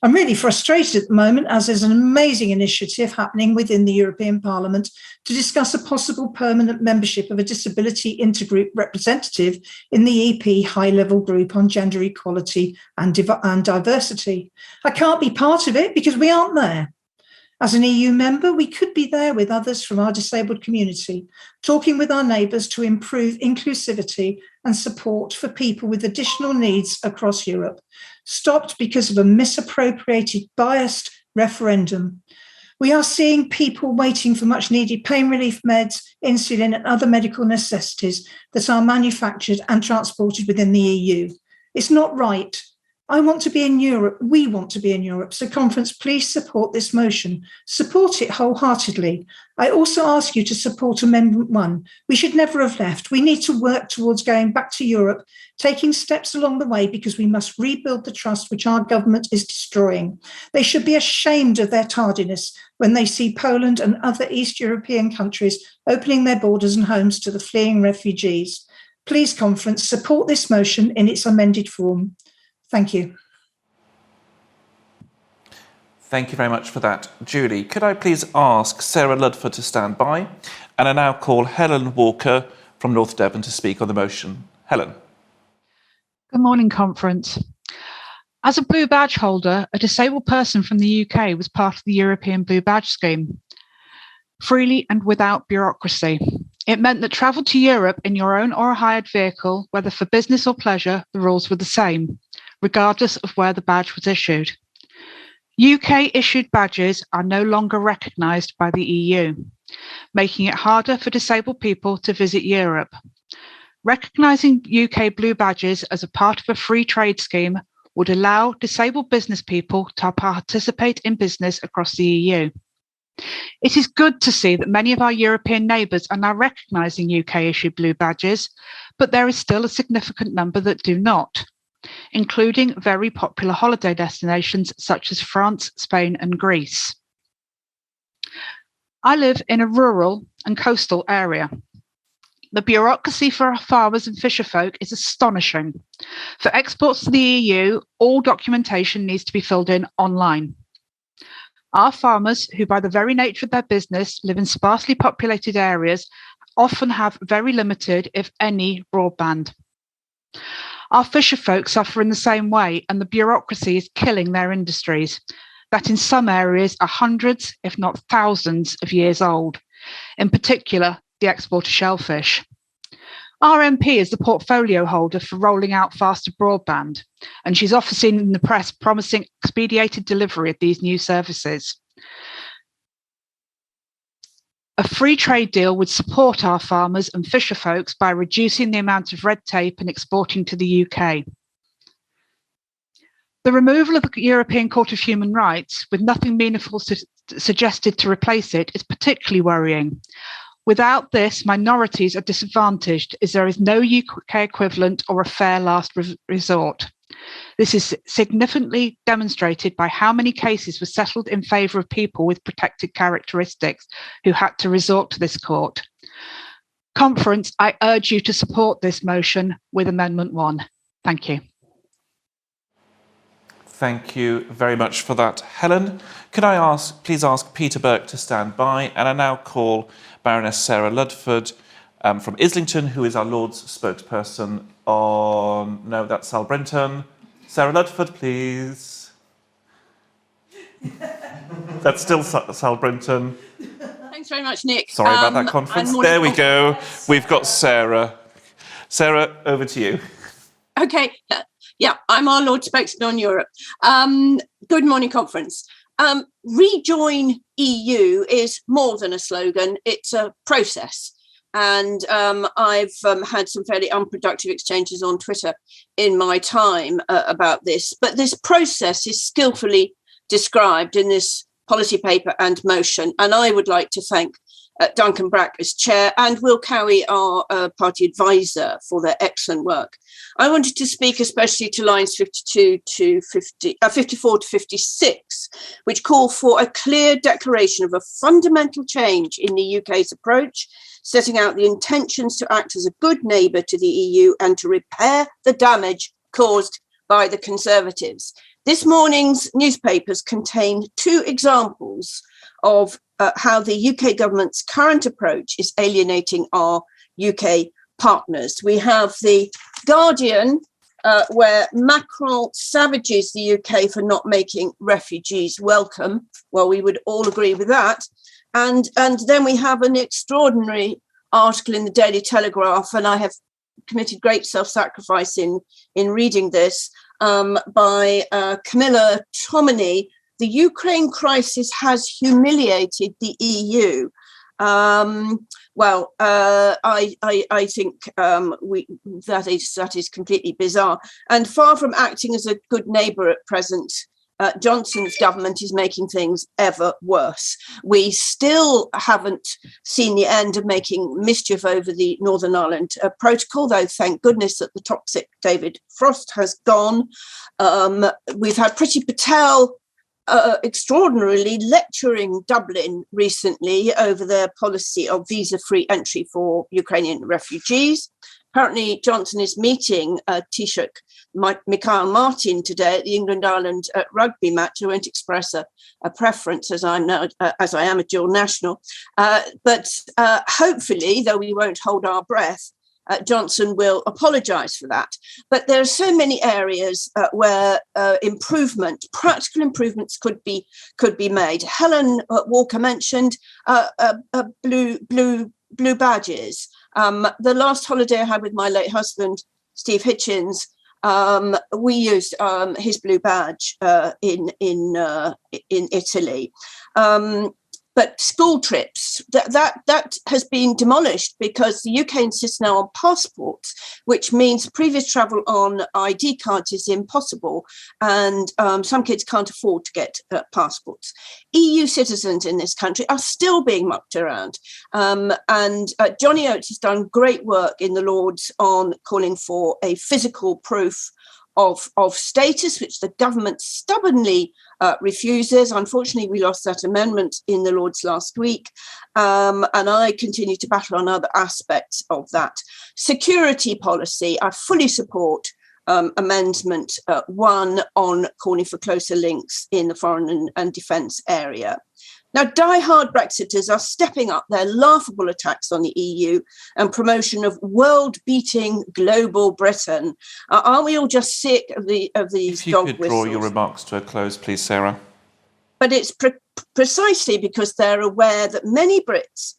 I'm really frustrated at the moment, as there's an amazing initiative happening within the European Parliament to discuss a possible permanent membership of a disability intergroup representative in the EP high-level group on gender equality and diversity. I can't be part of it because we aren't there. As an EU member, we could be there with others from our disabled community, talking with our neighbours to improve inclusivity and support for people with additional needs across Europe, stopped because of a misappropriated, biased referendum. We are seeing people waiting for much needed pain relief meds, insulin and other medical necessities that are manufactured and transported within the EU. It's not right. I want to be in Europe. We want to be in Europe. So conference, please support this motion. Support it wholeheartedly. I also ask you to support Amendment 1. We should never have left. We need to work towards going back to Europe, taking steps along the way because we must rebuild the trust which our government is destroying. They should be ashamed of their tardiness when they see Poland and other East European countries opening their borders and homes to the fleeing refugees. Please, conference, support this motion in its amended form. Thank you. Thank you very much for that, Julie. Could I please ask Sarah Ludford to stand by? And I now call Helen Walker from North Devon to speak on the motion. Helen. Good morning, conference. As a blue badge holder, a disabled person from the UK was part of the European Blue Badge Scheme, freely and without bureaucracy. It meant that travel to Europe in your own or a hired vehicle, whether for business or pleasure, the rules were the same, regardless of where the badge was issued. UK-issued badges are no longer recognised by the EU, making it harder for disabled people to visit Europe. Recognising UK blue badges as a part of a free trade scheme would allow disabled business people to participate in business across the EU. It is good to see that many of our European neighbours are now recognising UK-issued blue badges, but there is still a significant number that do not. including very popular holiday destinations such as France, Spain, and Greece. I live in a rural and coastal area. The bureaucracy for farmers and fisherfolk is astonishing. For exports to the EU, all documentation needs to be filled in online. Our farmers, who by the very nature of their business live in sparsely populated areas, often have very limited, if any, broadband. Our fisherfolk suffer in the same way, and the bureaucracy is killing their industries, that in some areas are hundreds, if not thousands, of years old, in particular the export of shellfish. Our MP is the portfolio holder for rolling out faster broadband, and she's often seen in the press promising expedited delivery of these new services. A free trade deal would support our farmers and fisherfolks by reducing the amount of red tape and exporting to the UK. The removal of the European Court of Human Rights, with nothing meaningful suggested to replace it, is particularly worrying. Without this, minorities are disadvantaged as there is no UK equivalent or a fair last resort. This is significantly demonstrated by how many cases were settled in favour of people with protected characteristics who had to resort to this court. Conference, I urge you to support this motion with Amendment 1. Thank you. Thank you very much for that, Helen. Could I please ask Peter Burke to stand by, and I now call Baroness Sarah Ludford from Islington, who is our Lord's spokesperson on... No, that's Sal Brenton. Sarah Ludford, please. That's still Sal Brenton. Thanks very much, Nick. Sorry about that conference. There we go. We've got Sarah. Sarah, over to you. Okay. Yeah, I'm our Lord spokesman on Europe. Good morning, conference. Rejoin EU is more than a slogan, it's a process. And I've had some fairly unproductive exchanges on Twitter in my time about this. But this process is skillfully described in this policy paper and motion. And I would like to thank Duncan Brack as chair, and Will Cowie, our party advisor, for their excellent work. I wanted to speak especially to lines 54 to 56, which call for a clear declaration of a fundamental change in the UK's approach, setting out the intentions to act as a good neighbour to the EU and to repair the damage caused by the Conservatives. This morning's newspapers contain 2 examples of how the UK government's current approach is alienating our UK partners. We have the Guardian, where Macron savages the UK for not making refugees welcome. Well, we would all agree with that. And then we have an extraordinary article in the Daily Telegraph, and I have committed great self-sacrifice in reading this, by Camilla Tominey. The Ukraine crisis has humiliated the EU. I think that is completely bizarre. And far from acting as a good neighbour at present, Johnson's government is making things ever worse. We still haven't seen the end of making mischief over the Northern Ireland Protocol, though thank goodness that the toxic David Frost has gone. We've had Priti Patel extraordinarily lecturing Dublin recently over their policy of visa-free entry for Ukrainian refugees. Apparently, Johnson is meeting Taoiseach Michael Martin today at the England-Ireland rugby match. I won't express a preference as I am a dual national. But hopefully, though we won't hold our breath, Johnson will apologise for that. But there are so many areas where practical improvements could be made. Helen Walker mentioned blue badges. The last holiday I had with my late husband, Steve Hitchens, we used his blue badge in Italy. But school trips, that has been demolished because the UK insists now on passports, which means previous travel on ID cards is impossible, and some kids can't afford to get passports. EU citizens in this country are still being mucked around, and Johnny Oates has done great work in the Lords on calling for a physical proof of status, which the government stubbornly refuses. Unfortunately, we lost that amendment in the Lords last week, and I continue to battle on other aspects of that. Security policy, I fully support Amendment 1 on calling for closer links in the foreign and defence area. Now, die-hard Brexiters are stepping up their laughable attacks on the EU and promotion of world-beating global Britain. Aren't we all just sick of these dog whistles? If you could draw your remarks to a close, please, Sarah. But it's precisely because they're aware that many Brits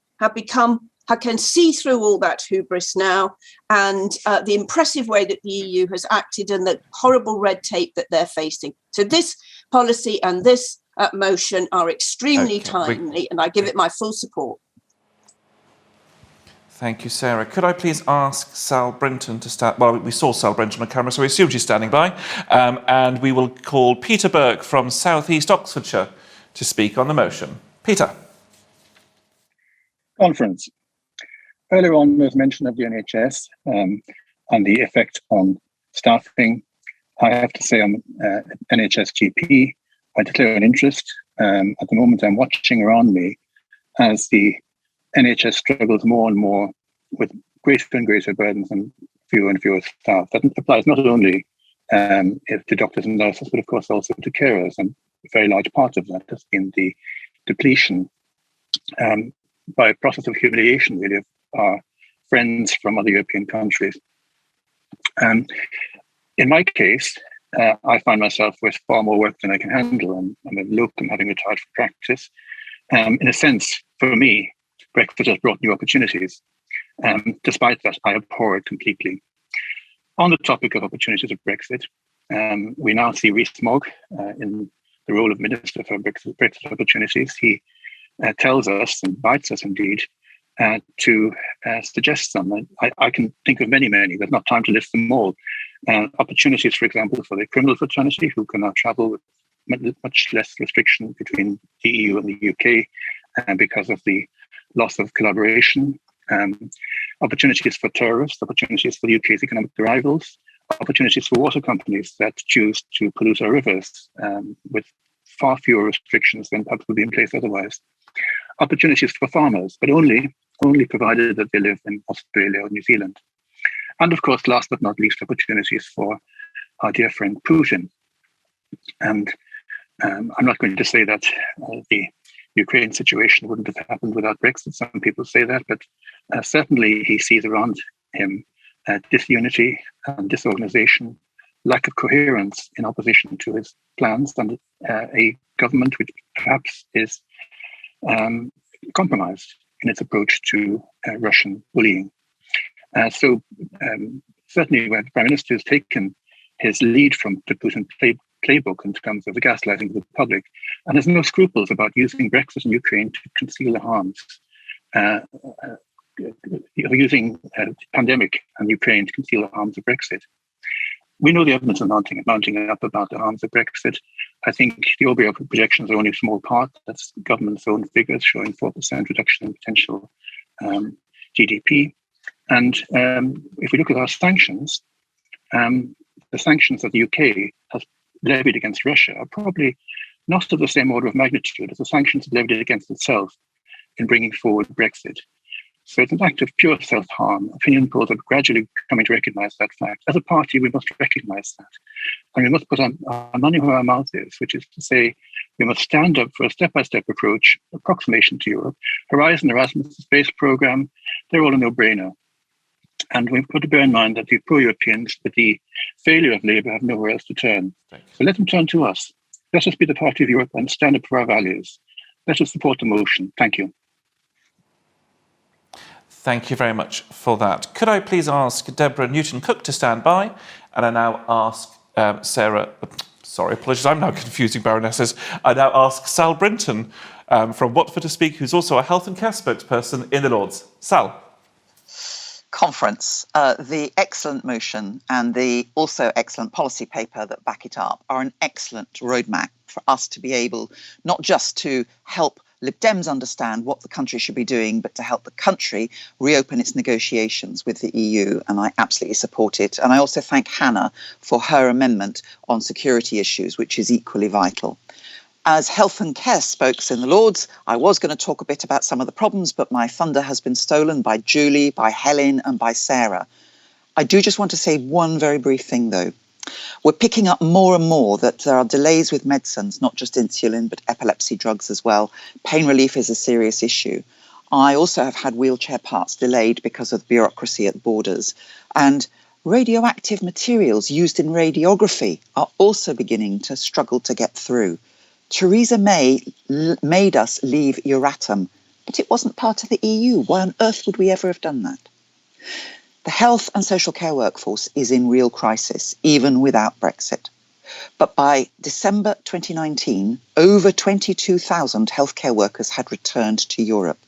can see through all that hubris now, and the impressive way that the EU has acted and the horrible red tape that they're facing. So this policy and this motion are extremely timely, and I give it my full support. Thank you, Sarah. Could I please ask Sal Brinton to start? Well, we saw Sal Brinton on camera, so we assume she's standing by. And we will call Peter Burke from South East Oxfordshire to speak on the motion. Peter. Conference. Earlier on, there was mention of the NHS and the effect on staffing. I have to say I'm NHS GP. I declare an interest. At the moment, I'm watching around me as the NHS struggles more and more with greater and greater burdens and fewer staff. That applies not only to doctors and nurses, but of course also to carers. And a very large part of that has been the depletion by a process of humiliation, really, of our friends from other European countries. In my case, I find myself with far more work than I can handle. I'm a locum, having retired from practice. In a sense, for me, Brexit has brought new opportunities. Despite that, I abhor it completely. On the topic of opportunities of Brexit, we now see Rees-Mogg in the role of Minister for Brexit Opportunities. He tells us, and invites us indeed, to suggest some. I can think of many. There's not time to list them all. Opportunities, for example, for the criminal fraternity, who can now travel with much less restriction between the EU and the UK because of the loss of collaboration. Opportunities for terrorists, opportunities for the UK's economic rivals, opportunities for water companies that choose to pollute our rivers with far fewer restrictions than perhaps would be in place otherwise. Opportunities for farmers, but only provided that they live in Australia or New Zealand. And of course, last but not least, opportunities for our dear friend Putin. And I'm not going to say that the Ukraine situation wouldn't have happened without Brexit. Some people say that, but certainly he sees around him disunity and disorganization, lack of coherence in opposition to his plans, and a government which perhaps is compromised in its approach to Russian bullying. So certainly where the Prime Minister has taken his lead from the Putin playbook in terms of the gaslighting of the public, and has no scruples about using Brexit and Ukraine to conceal the harms, using the pandemic and Ukraine to conceal the harms of Brexit. We know the evidence is mounting up about the harms of Brexit. I think the OBR projections are only a small part. That's the government's own figures showing 4% reduction in potential GDP. And if we look at our sanctions, the sanctions that the UK has levied against Russia are probably not of the same order of magnitude as the sanctions levied against itself in bringing forward Brexit. So it's an act of pure self-harm. Opinion polls are gradually coming to recognise that fact. As a party, we must recognise that. And we must put our money where our mouth is, which is to say we must stand up for a step-by-step approach, approximation to Europe. Horizon, Erasmus, the space programme, they're all a no-brainer. And we've got to bear in mind that the pro-Europeans, with the failure of Labour, have nowhere else to turn. So let them turn to us. Let us be the party of Europe and stand up for our values. Let us support the motion. Thank you. Thank you very much for that. Could I please ask Deborah Newton-Cook to stand by? And I now ask apologies, I'm now confusing baronesses. I now ask Sal Brinton from Watford to speak, who's also a health and care spokesperson in the Lords. Sal. Conference, the excellent motion and the also excellent policy paper that back it up are an excellent roadmap for us to be able not just to help Lib Dems understand what the country should be doing, but to help the country reopen its negotiations with the EU, and I absolutely support it. And I also thank Hannah for her amendment on security issues, which is equally vital. As health and care spokes in the Lords, I was going to talk a bit about some of the problems, but my thunder has been stolen by Julie, by Helen, and by Sarah. I do just want to say one very brief thing, though. We're picking up more and more that there are delays with medicines, not just insulin, but epilepsy drugs as well. Pain relief is a serious issue. I also have had wheelchair parts delayed because of bureaucracy at borders. And radioactive materials used in radiography are also beginning to struggle to get through. Theresa May made us leave Euratom, but it wasn't part of the EU. Why on earth would we ever have done that? The health and social care workforce is in real crisis, even without Brexit. But by December 2019, over 22,000 healthcare workers had returned to Europe.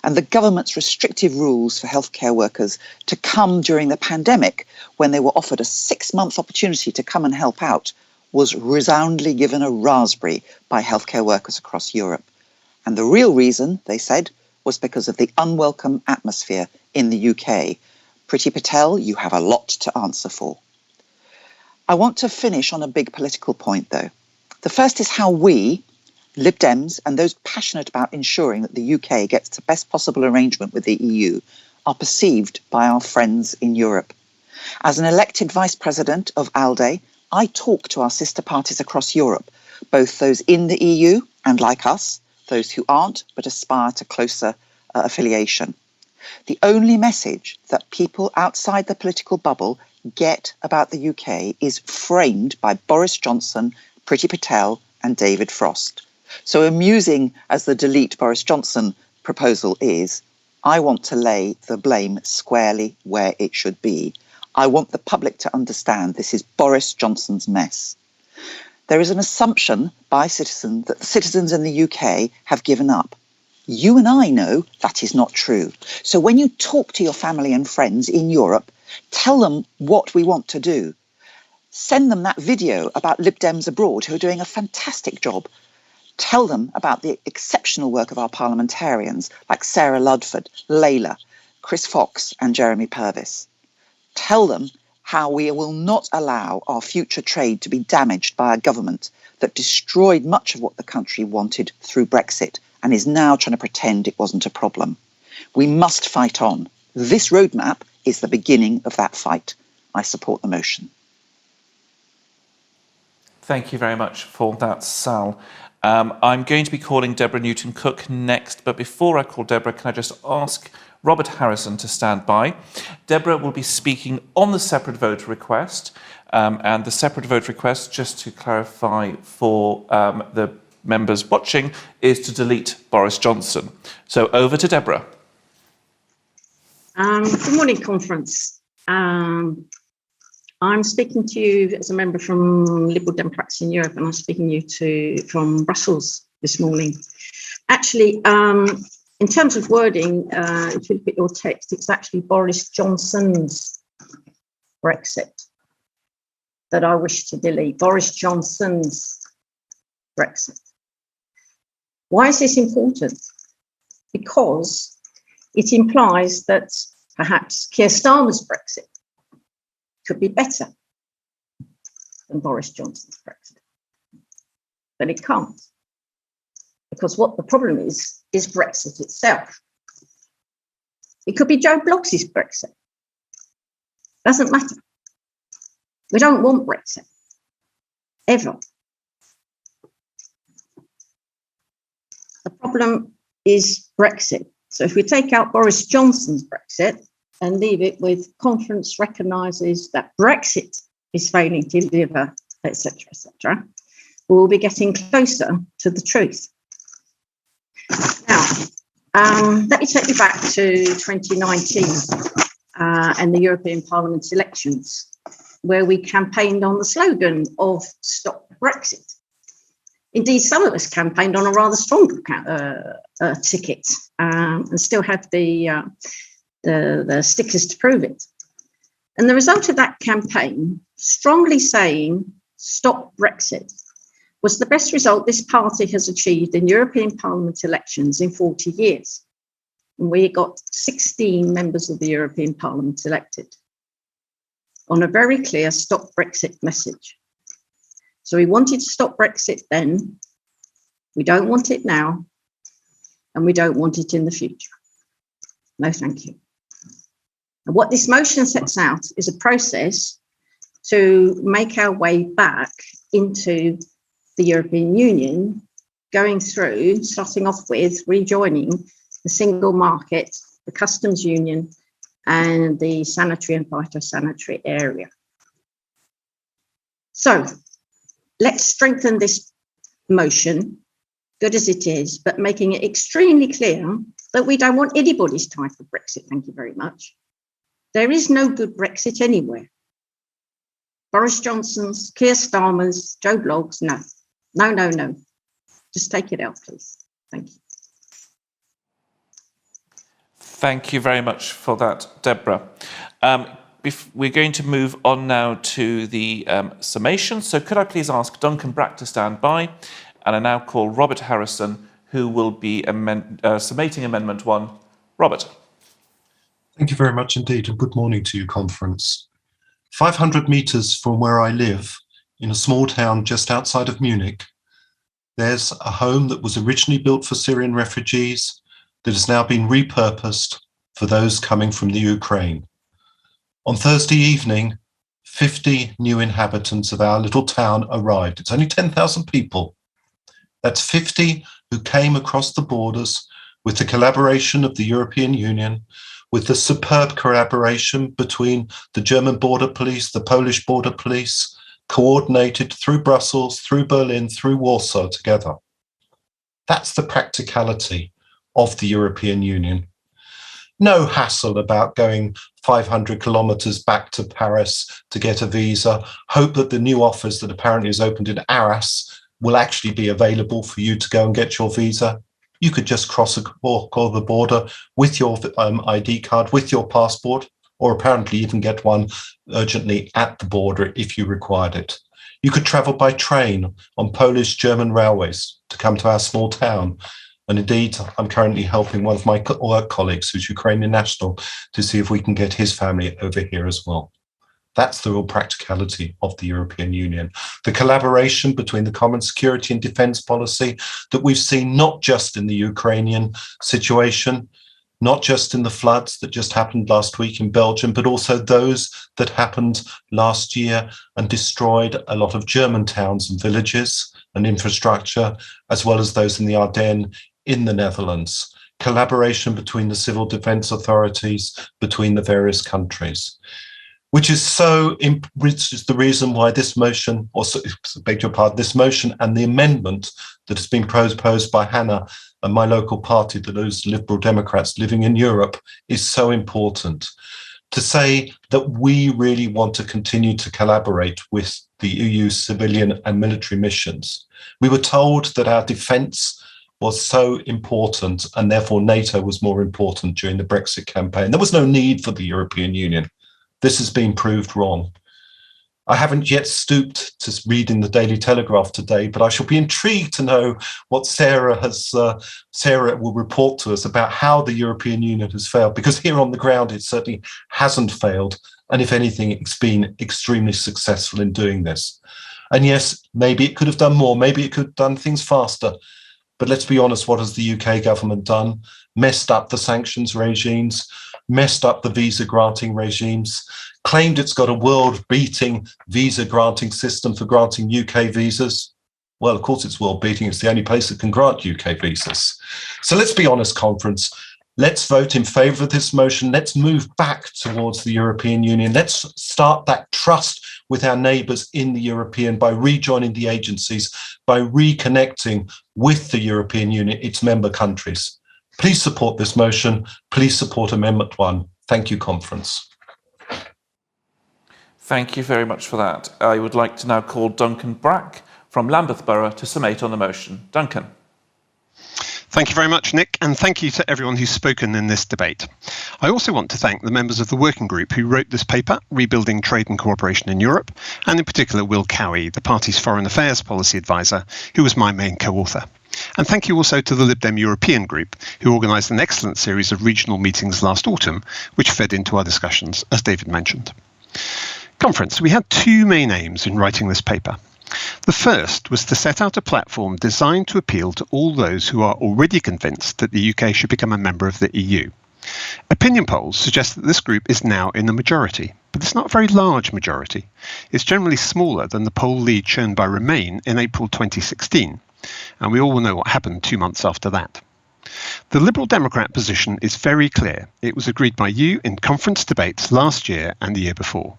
And the government's restrictive rules for healthcare workers to come during the pandemic, when they were offered a 6-month opportunity to come and help out, was resoundingly given a raspberry by healthcare workers across Europe. And the real reason, they said, was because of the unwelcome atmosphere in the UK. Priti Patel, you have a lot to answer for. I want to finish on a big political point, though. The first is how we, Lib Dems, and those passionate about ensuring that the UK gets the best possible arrangement with the EU, are perceived by our friends in Europe. As an elected vice president of ALDE, I talk to our sister parties across Europe, both those in the EU and, like us, those who aren't but aspire to closer affiliation. The only message that people outside the political bubble get about the UK is framed by Boris Johnson, Priti Patel and David Frost. So amusing as the delete Boris Johnson proposal is, I want to lay the blame squarely where it should be. I want the public to understand this is Boris Johnson's mess. There is an assumption by citizens that the citizens in the UK have given up. You and I know that is not true. So when you talk to your family and friends in Europe, tell them what we want to do. Send them that video about Lib Dems abroad who are doing a fantastic job. Tell them about the exceptional work of our parliamentarians like Sarah Ludford, Layla, Chris Fox and Jeremy Purvis. Tell them how we will not allow our future trade to be damaged by a government that destroyed much of what the country wanted through Brexit and is now trying to pretend it wasn't a problem. We must fight on. This roadmap is the beginning of that fight. I support the motion. Thank you very much for that, Sal. I'm going to be calling Deborah Newton-Cook next, but before I call Deborah, can I just ask Robert Harrison to stand by. Deborah will be speaking on the separate vote request, and the separate vote request, just to clarify for the members watching, is to delete Boris Johnson. So over to Deborah. Good morning, conference. I'm speaking to you as a member from Liberal Democrats in Europe, and I'm speaking to you from Brussels this morning. Actually, in terms of wording, if you look at your text, it's actually Boris Johnson's Brexit that I wish to delete. Boris Johnson's Brexit. Why is this important? Because it implies that perhaps Keir Starmer's Brexit could be better than Boris Johnson's Brexit. But it can't. Because what the problem is Brexit itself. It could be Joe Bloggs' Brexit. Doesn't matter. We don't want Brexit. Ever. The problem is Brexit. So if we take out Boris Johnson's Brexit and leave it with conference recognises that Brexit is failing to deliver, etc., we'll be getting closer to the truth. Now, let me take you back to 2019 and the European Parliament elections, where we campaigned on the slogan of Stop Brexit. Indeed, some of us campaigned on a rather stronger ticket and still had the stickers to prove it. And the result of that campaign, strongly saying Stop Brexit, was the best result this party has achieved in European Parliament elections in 40 years. And we got 16 members of the European Parliament elected on a very clear stop Brexit message. So we wanted to stop Brexit then, we don't want it now, and we don't want it in the future. No, thank you. And what this motion sets out is a process to make our way back into the European Union, going through, starting off with rejoining the single market, the customs union, and the sanitary and phytosanitary area. So let's strengthen this motion, good as it is, but making it extremely clear that we don't want anybody's type of Brexit. Thank you very much. There is no good Brexit anywhere. Boris Johnson's, Keir Starmer's, Joe Blogg's, no. No, no, no. Just take it out, please. Thank you. Thank you very much for that, Deborah. We're going to move on now to the summation. So could I please ask Duncan Brack to stand by? And I now call Robert Harrison, who will be summating Amendment 1. Robert. Thank you very much indeed, and good morning to you, conference. 500 metres from where I live, in a small town just outside of Munich, there's a home that was originally built for Syrian refugees that has now been repurposed for those coming from the Ukraine. On Thursday evening, 50 new inhabitants of our little town arrived. It's only 10,000 people. That's 50 who came across the borders with the collaboration of the European Union, with the superb collaboration between the German border police, the Polish border police, coordinated through Brussels, through Berlin, through Warsaw together. That's the practicality of the European Union. No hassle about going 500 kilometers back to Paris to get a visa. Hope that the new office that apparently is opened in Arras will actually be available for you to go and get your visa. You could just cross the border with your ID card, with your passport, or apparently even get one urgently at the border if you required it. You could travel by train on Polish-German railways to come to our small town. And indeed, I'm currently helping one of my work colleagues, who's Ukrainian national, to see if we can get his family over here as well. That's the real practicality of the European Union. The collaboration between the common security and defence policy that we've seen not just in the Ukrainian situation, not just in the floods that just happened last week in Belgium, but also those that happened last year and destroyed a lot of German towns and villages and infrastructure, as well as those in the Ardennes in the Netherlands. Collaboration between the civil defence authorities, between the various countries. Which is the reason why this motion, this motion and the amendment that has been proposed by Hannah and my local party, those Liberal Democrats living in Europe, is so important. To say that we really want to continue to collaborate with the EU civilian and military missions. We were told that our defence was so important and therefore NATO was more important during the Brexit campaign. There was no need for the European Union. This has been proved wrong. I haven't yet stooped to reading the Daily Telegraph today, but I shall be intrigued to know what Sarah will report to us about how the European Union has failed, because here on the ground it certainly hasn't failed. And if anything, it's been extremely successful in doing this. And yes, maybe it could have done more, maybe it could have done things faster. But let's be honest, what has the UK government done? Messed up the sanctions regimes, messed up the visa granting regimes, claimed it's got a world-beating visa granting system for granting UK visas. Well, of course it's world-beating. It's the only place that can grant UK visas. So let's be honest, conference. Let's vote in favour of this motion. Let's move back towards the European Union. Let's start that trust with our neighbours in the European by rejoining the agencies, by reconnecting with the European Union, its member countries. Please support this motion. Please support Amendment 1. Thank you, conference. Thank you very much for that. I would like to now call Duncan Brack from Lambeth Borough to summate on the motion. Duncan. Thank you very much, Nick, and thank you to everyone who's spoken in this debate. I also want to thank the members of the working group who wrote this paper, Rebuilding Trade and Cooperation in Europe, and in particular Will Cowie, the party's Foreign Affairs Policy Advisor, who was my main co-author. And thank you also to the Lib Dem European group, who organised an excellent series of regional meetings last autumn, which fed into our discussions, as David mentioned. Conference, we had two main aims in writing this paper. The first was to set out a platform designed to appeal to all those who are already convinced that the UK should become a member of the EU. Opinion polls suggest that this group is now in the majority, but it's not a very large majority. It's generally smaller than the poll lead shown by Remain in April 2016, and we all know what happened 2 months after that. The Liberal Democrat position is very clear. It was agreed by you in conference debates last year and the year before.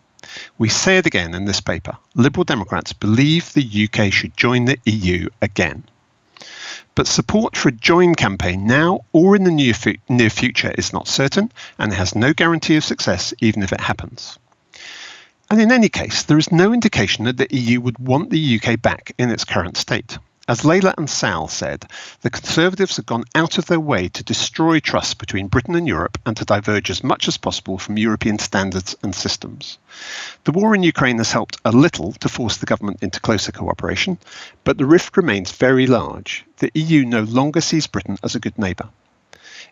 We say it again in this paper. Liberal Democrats believe the UK should join the EU again. But support for a join campaign now or in the near future is not certain and has no guarantee of success even if it happens. And in any case, there is no indication that the EU would want the UK back in its current state. As Layla and Sal said, the Conservatives have gone out of their way to destroy trust between Britain and Europe and to diverge as much as possible from European standards and systems. The war in Ukraine has helped a little to force the government into closer cooperation, but the rift remains very large. The EU no longer sees Britain as a good neighbour.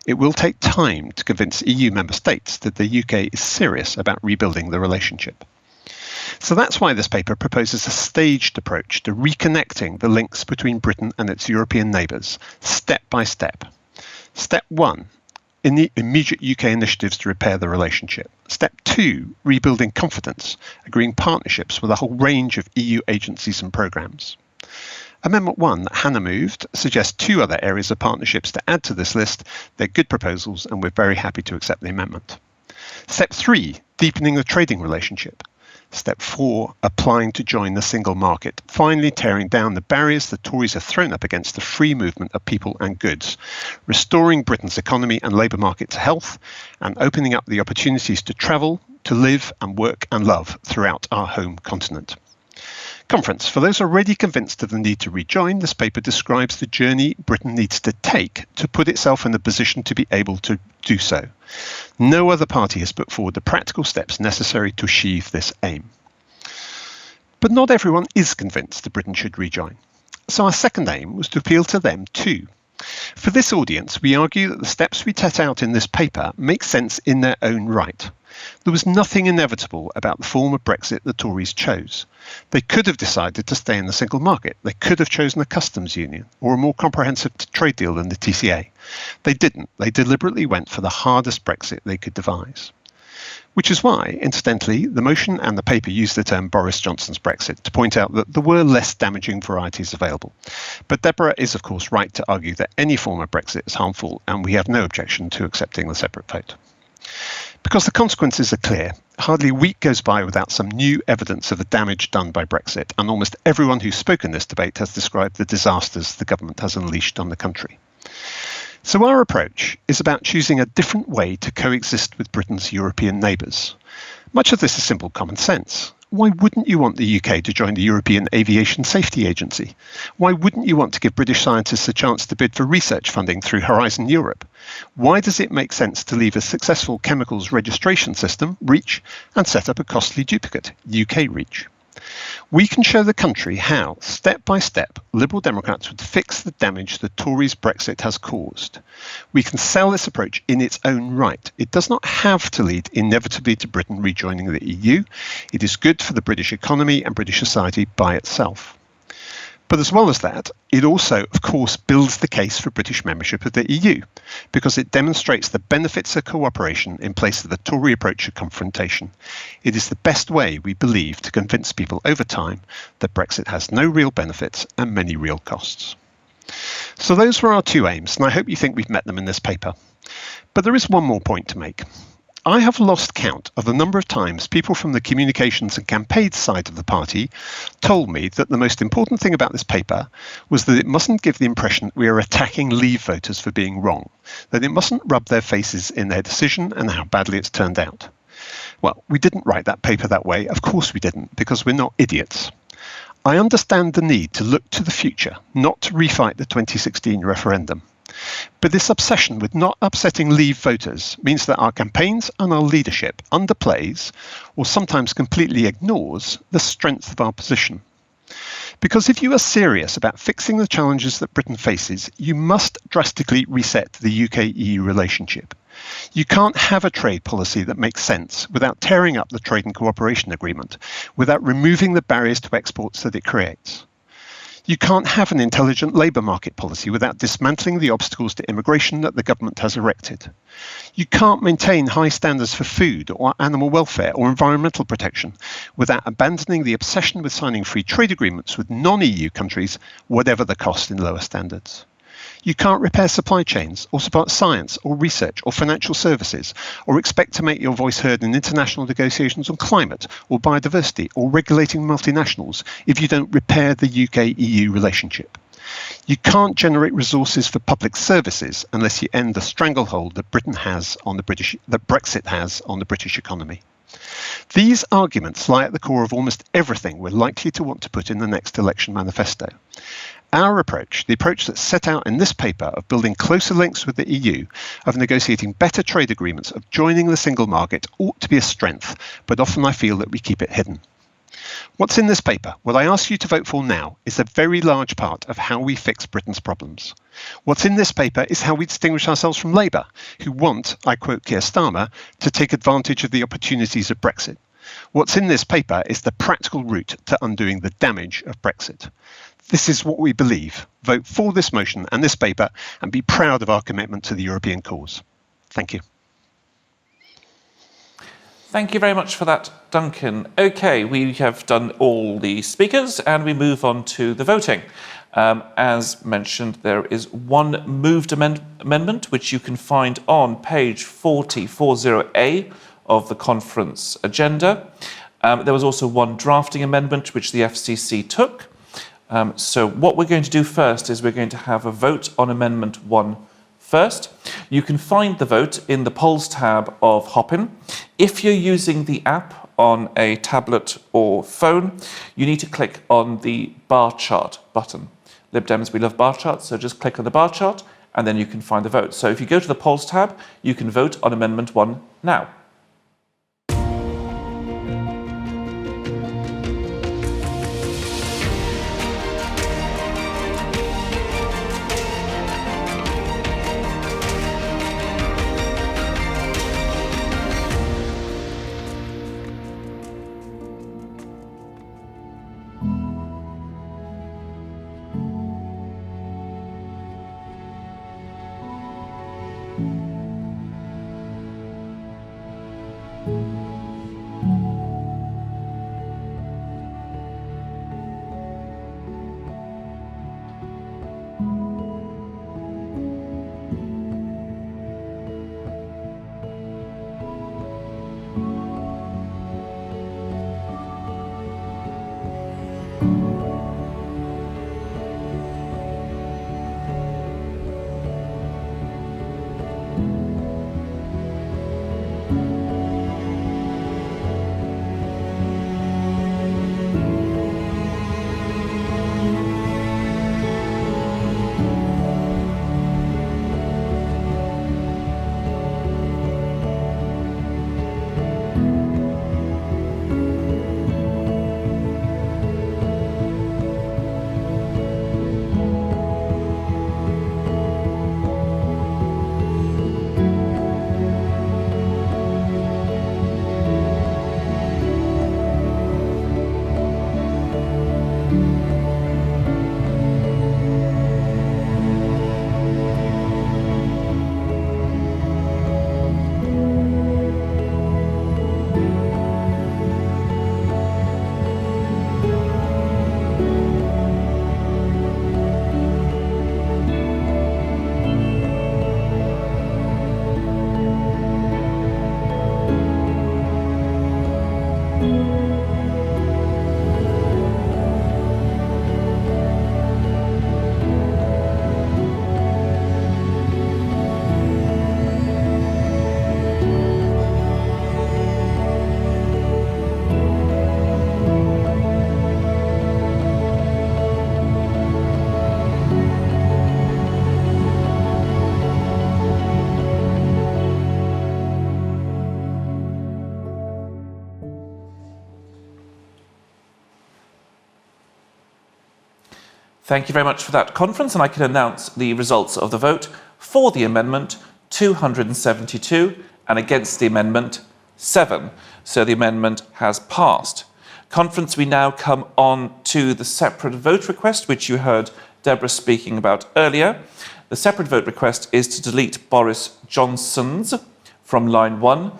It will take time to convince EU member states that the UK is serious about rebuilding the relationship. So that's why this paper proposes a staged approach to reconnecting the links between Britain and its European neighbours, step by step. Step 1, in the immediate UK initiatives to repair the relationship. Step 2, rebuilding confidence, agreeing partnerships with a whole range of EU agencies and programmes. Amendment 1 that Hannah moved suggests 2 other areas of partnerships to add to this list. They're good proposals and we're very happy to accept the amendment. Step 3, deepening the trading relationship. Step 4, applying to join the single market, finally tearing down the barriers the Tories have thrown up against the free movement of people and goods, restoring Britain's economy and labour market to health, and opening up the opportunities to travel, to live and work and love throughout our home continent. Conference. For those already convinced of the need to rejoin, this paper describes the journey Britain needs to take to put itself in a position to be able to do so. No other party has put forward the practical steps necessary to achieve this aim. But not everyone is convinced that Britain should rejoin. So our second aim was to appeal to them too. For this audience, we argue that the steps we set out in this paper make sense in their own right. There was nothing inevitable about the form of Brexit the Tories chose. They could have decided to stay in the single market. They could have chosen a customs union or a more comprehensive trade deal than the TCA. They didn't. They deliberately went for the hardest Brexit they could devise. Which is why, incidentally, the motion and the paper used the term Boris Johnson's Brexit to point out that there were less damaging varieties available. But Deborah is, of course, right to argue that any form of Brexit is harmful, and we have no objection to accepting the separate vote. Because the consequences are clear, hardly a week goes by without some new evidence of the damage done by Brexit, and almost everyone who's spoken this debate has described the disasters the government has unleashed on the country. So our approach is about choosing a different way to coexist with Britain's European neighbours. Much of this is simple common sense. Why wouldn't you want the UK to join the European Aviation Safety Agency? Why wouldn't you want to give British scientists a chance to bid for research funding through Horizon Europe? Why does it make sense to leave a successful chemicals registration system, REACH, and set up a costly duplicate, UK REACH? We can show the country how, step by step, Liberal Democrats would fix the damage the Tories' Brexit has caused. We can sell this approach in its own right. It does not have to lead inevitably to Britain rejoining the EU. It is good for the British economy and British society by itself. But as well as that, it also, of course, builds the case for British membership of the EU, because it demonstrates the benefits of cooperation in place of the Tory approach of confrontation. It is the best way, we believe, to convince people over time that Brexit has no real benefits and many real costs. So those were our 2 aims, and I hope you think we've met them in this paper. But there is one more point to make. I have lost count of the number of times people from the communications and campaigns side of the party told me that the most important thing about this paper was that it mustn't give the impression that we are attacking Leave voters for being wrong, that it mustn't rub their faces in their decision and how badly it's turned out. Well, we didn't write that paper that way. Of course we didn't, because we're not idiots. I understand the need to look to the future, not to refight the 2016 referendum. But this obsession with not upsetting Leave voters means that our campaigns and our leadership underplays, or sometimes completely ignores, the strength of our position. Because if you are serious about fixing the challenges that Britain faces, you must drastically reset the UK-EU relationship. You can't have a trade policy that makes sense without tearing up the Trade and Cooperation Agreement, without removing the barriers to exports that it creates. You can't have an intelligent labour market policy without dismantling the obstacles to immigration that the government has erected. You can't maintain high standards for food or animal welfare or environmental protection without abandoning the obsession with signing free trade agreements with non-EU countries, whatever the cost in lower standards. You can't repair supply chains or support science or research or financial services or expect to make your voice heard in international negotiations on climate or biodiversity or regulating multinationals if you don't repair the UK-EU relationship. You can't generate resources for public services unless you end the stranglehold that Brexit has on the British economy. These arguments lie at the core of almost everything we're likely to want to put in the next election manifesto. Our approach, the approach that's set out in this paper of building closer links with the EU, of negotiating better trade agreements, of joining the single market, ought to be a strength, but often I feel that we keep it hidden. What's in this paper, what I ask you to vote for now, is a very large part of how we fix Britain's problems. What's in this paper is how we distinguish ourselves from Labour, who want, I quote Keir Starmer, to take advantage of the opportunities of Brexit. What's in this paper is the practical route to undoing the damage of Brexit. This is what we believe. Vote for this motion and this paper and be proud of our commitment to the European cause. Thank you. Thank you very much for that, Duncan. OK, we have done all the speakers and we move on to the voting. As mentioned, there is one moved amendment which you can find on page 40A of the conference agenda. There was also one drafting amendment which the FCC took. So what we're going to do first is we're going to have a vote on Amendment 1 first. You can find the vote in the polls tab of Hopin. If you're using the app on a tablet or phone, you need to click on the bar chart button. Lib Dems, we love bar charts, so just click on the bar chart and then you can find the vote. So if you go to the polls tab, you can vote on Amendment 1 now. Thank you very much for that conference, and I can announce the results of the vote. For the amendment, 272, and against the amendment, 7. So the amendment has passed. Conference, we now come on to the separate vote request, which you heard Deborah speaking about earlier. The separate vote request is to delete Boris Johnson's from line 1.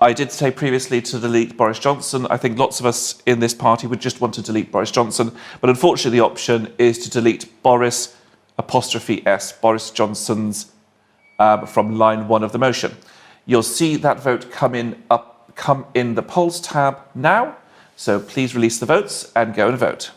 I did say previously to delete Boris Johnson. I think lots of us in this party would just want to delete Boris Johnson, but unfortunately the option is to delete Boris '(S), Boris Johnson's from line 1 of the motion. You'll see that vote come in the polls tab now, so please release the votes and go and vote.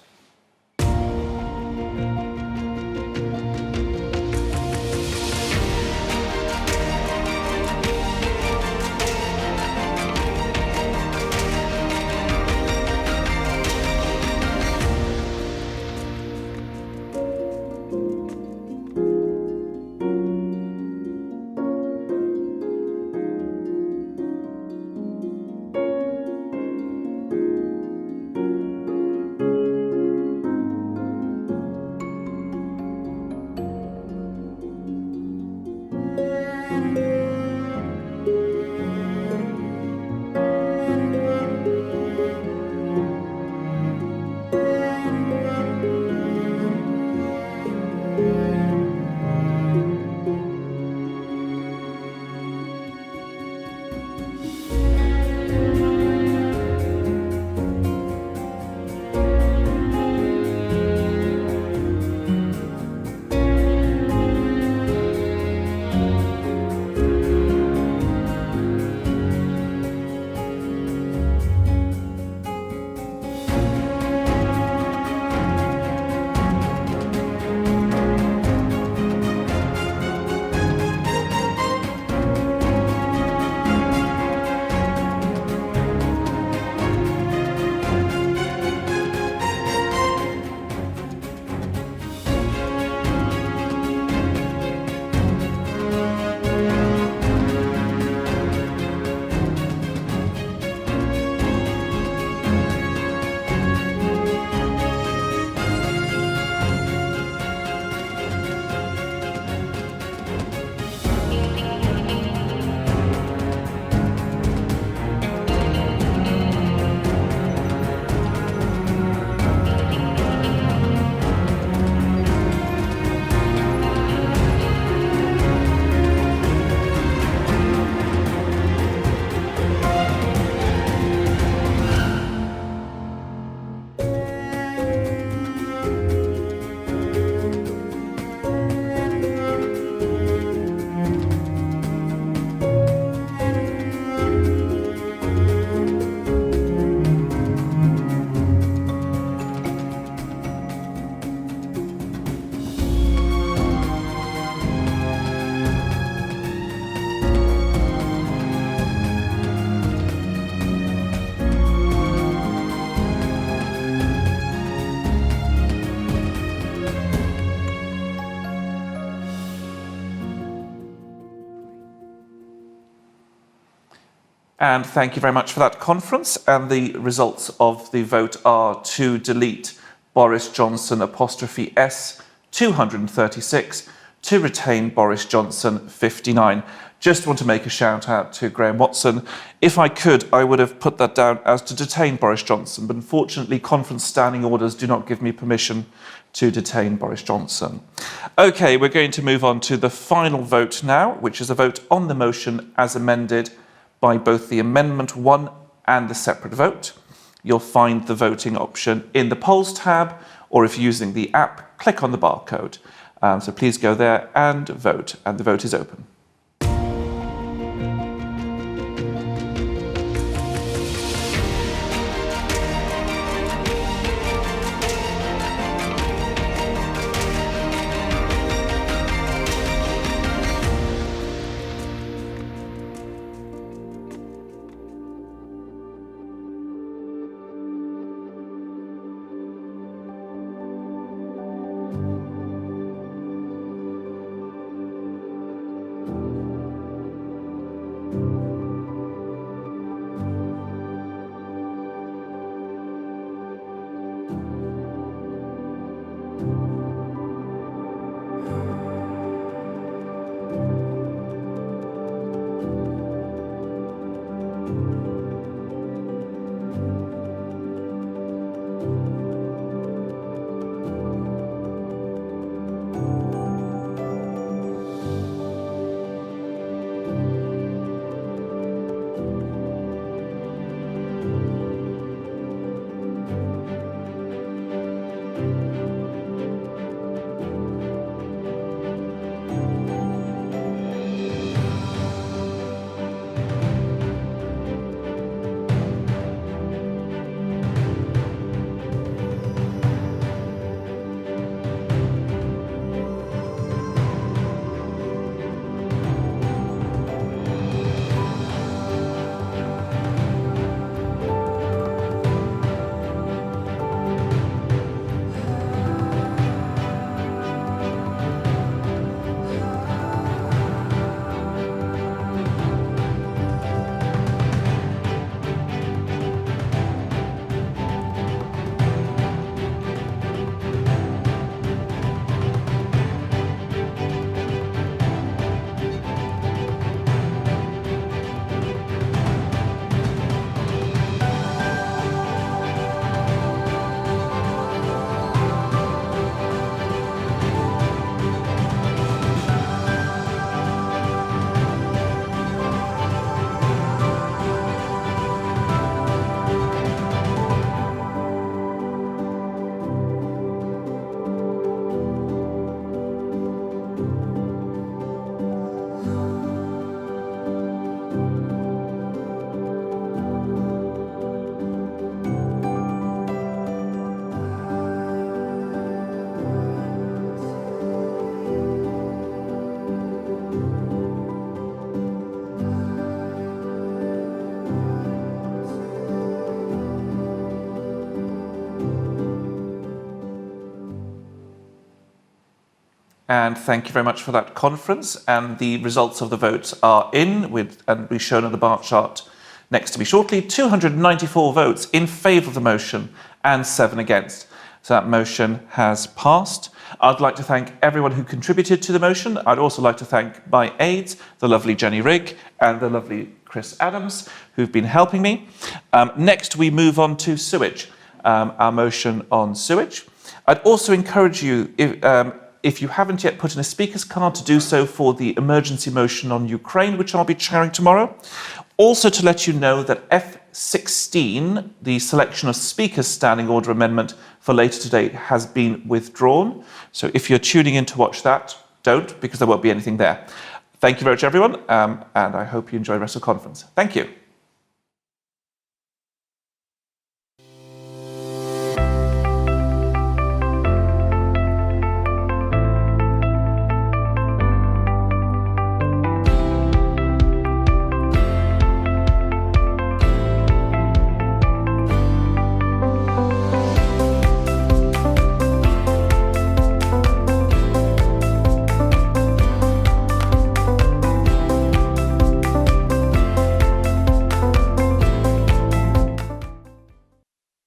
And thank you very much for that conference. And the results of the vote are to delete Boris Johnson '(S) 236, to retain Boris Johnson 59. Just want to make a shout out to Graham Watson. If I could, I would have put that down as to detain Boris Johnson, but unfortunately conference standing orders do not give me permission to detain Boris Johnson. Okay, we're going to move on to the final vote now, which is a vote on the motion as amended by both the Amendment 1 and the separate vote. You'll find the voting option in the polls tab, or if using the app, click on the barcode. So please go there and vote, and the vote is open. And thank you very much for that conference. And the results of the votes are in, and be shown on the bar chart next to me shortly. 294 votes in favour of the motion and 7 against. So that motion has passed. I'd like to thank everyone who contributed to the motion. I'd also like to thank my aides, the lovely Jenny Rigg and the lovely Chris Adams, who've been helping me. Next, we move on to sewage, our motion on sewage. I'd also encourage you, if you haven't yet put in a speaker's card, to do so for the emergency motion on Ukraine, which I'll be chairing tomorrow. Also to let you know that F16, the selection of speakers standing order amendment for later today, has been withdrawn. So if you're tuning in to watch that, don't, because there won't be anything there. Thank you very much, everyone, and I hope you enjoy the rest of the conference. Thank you.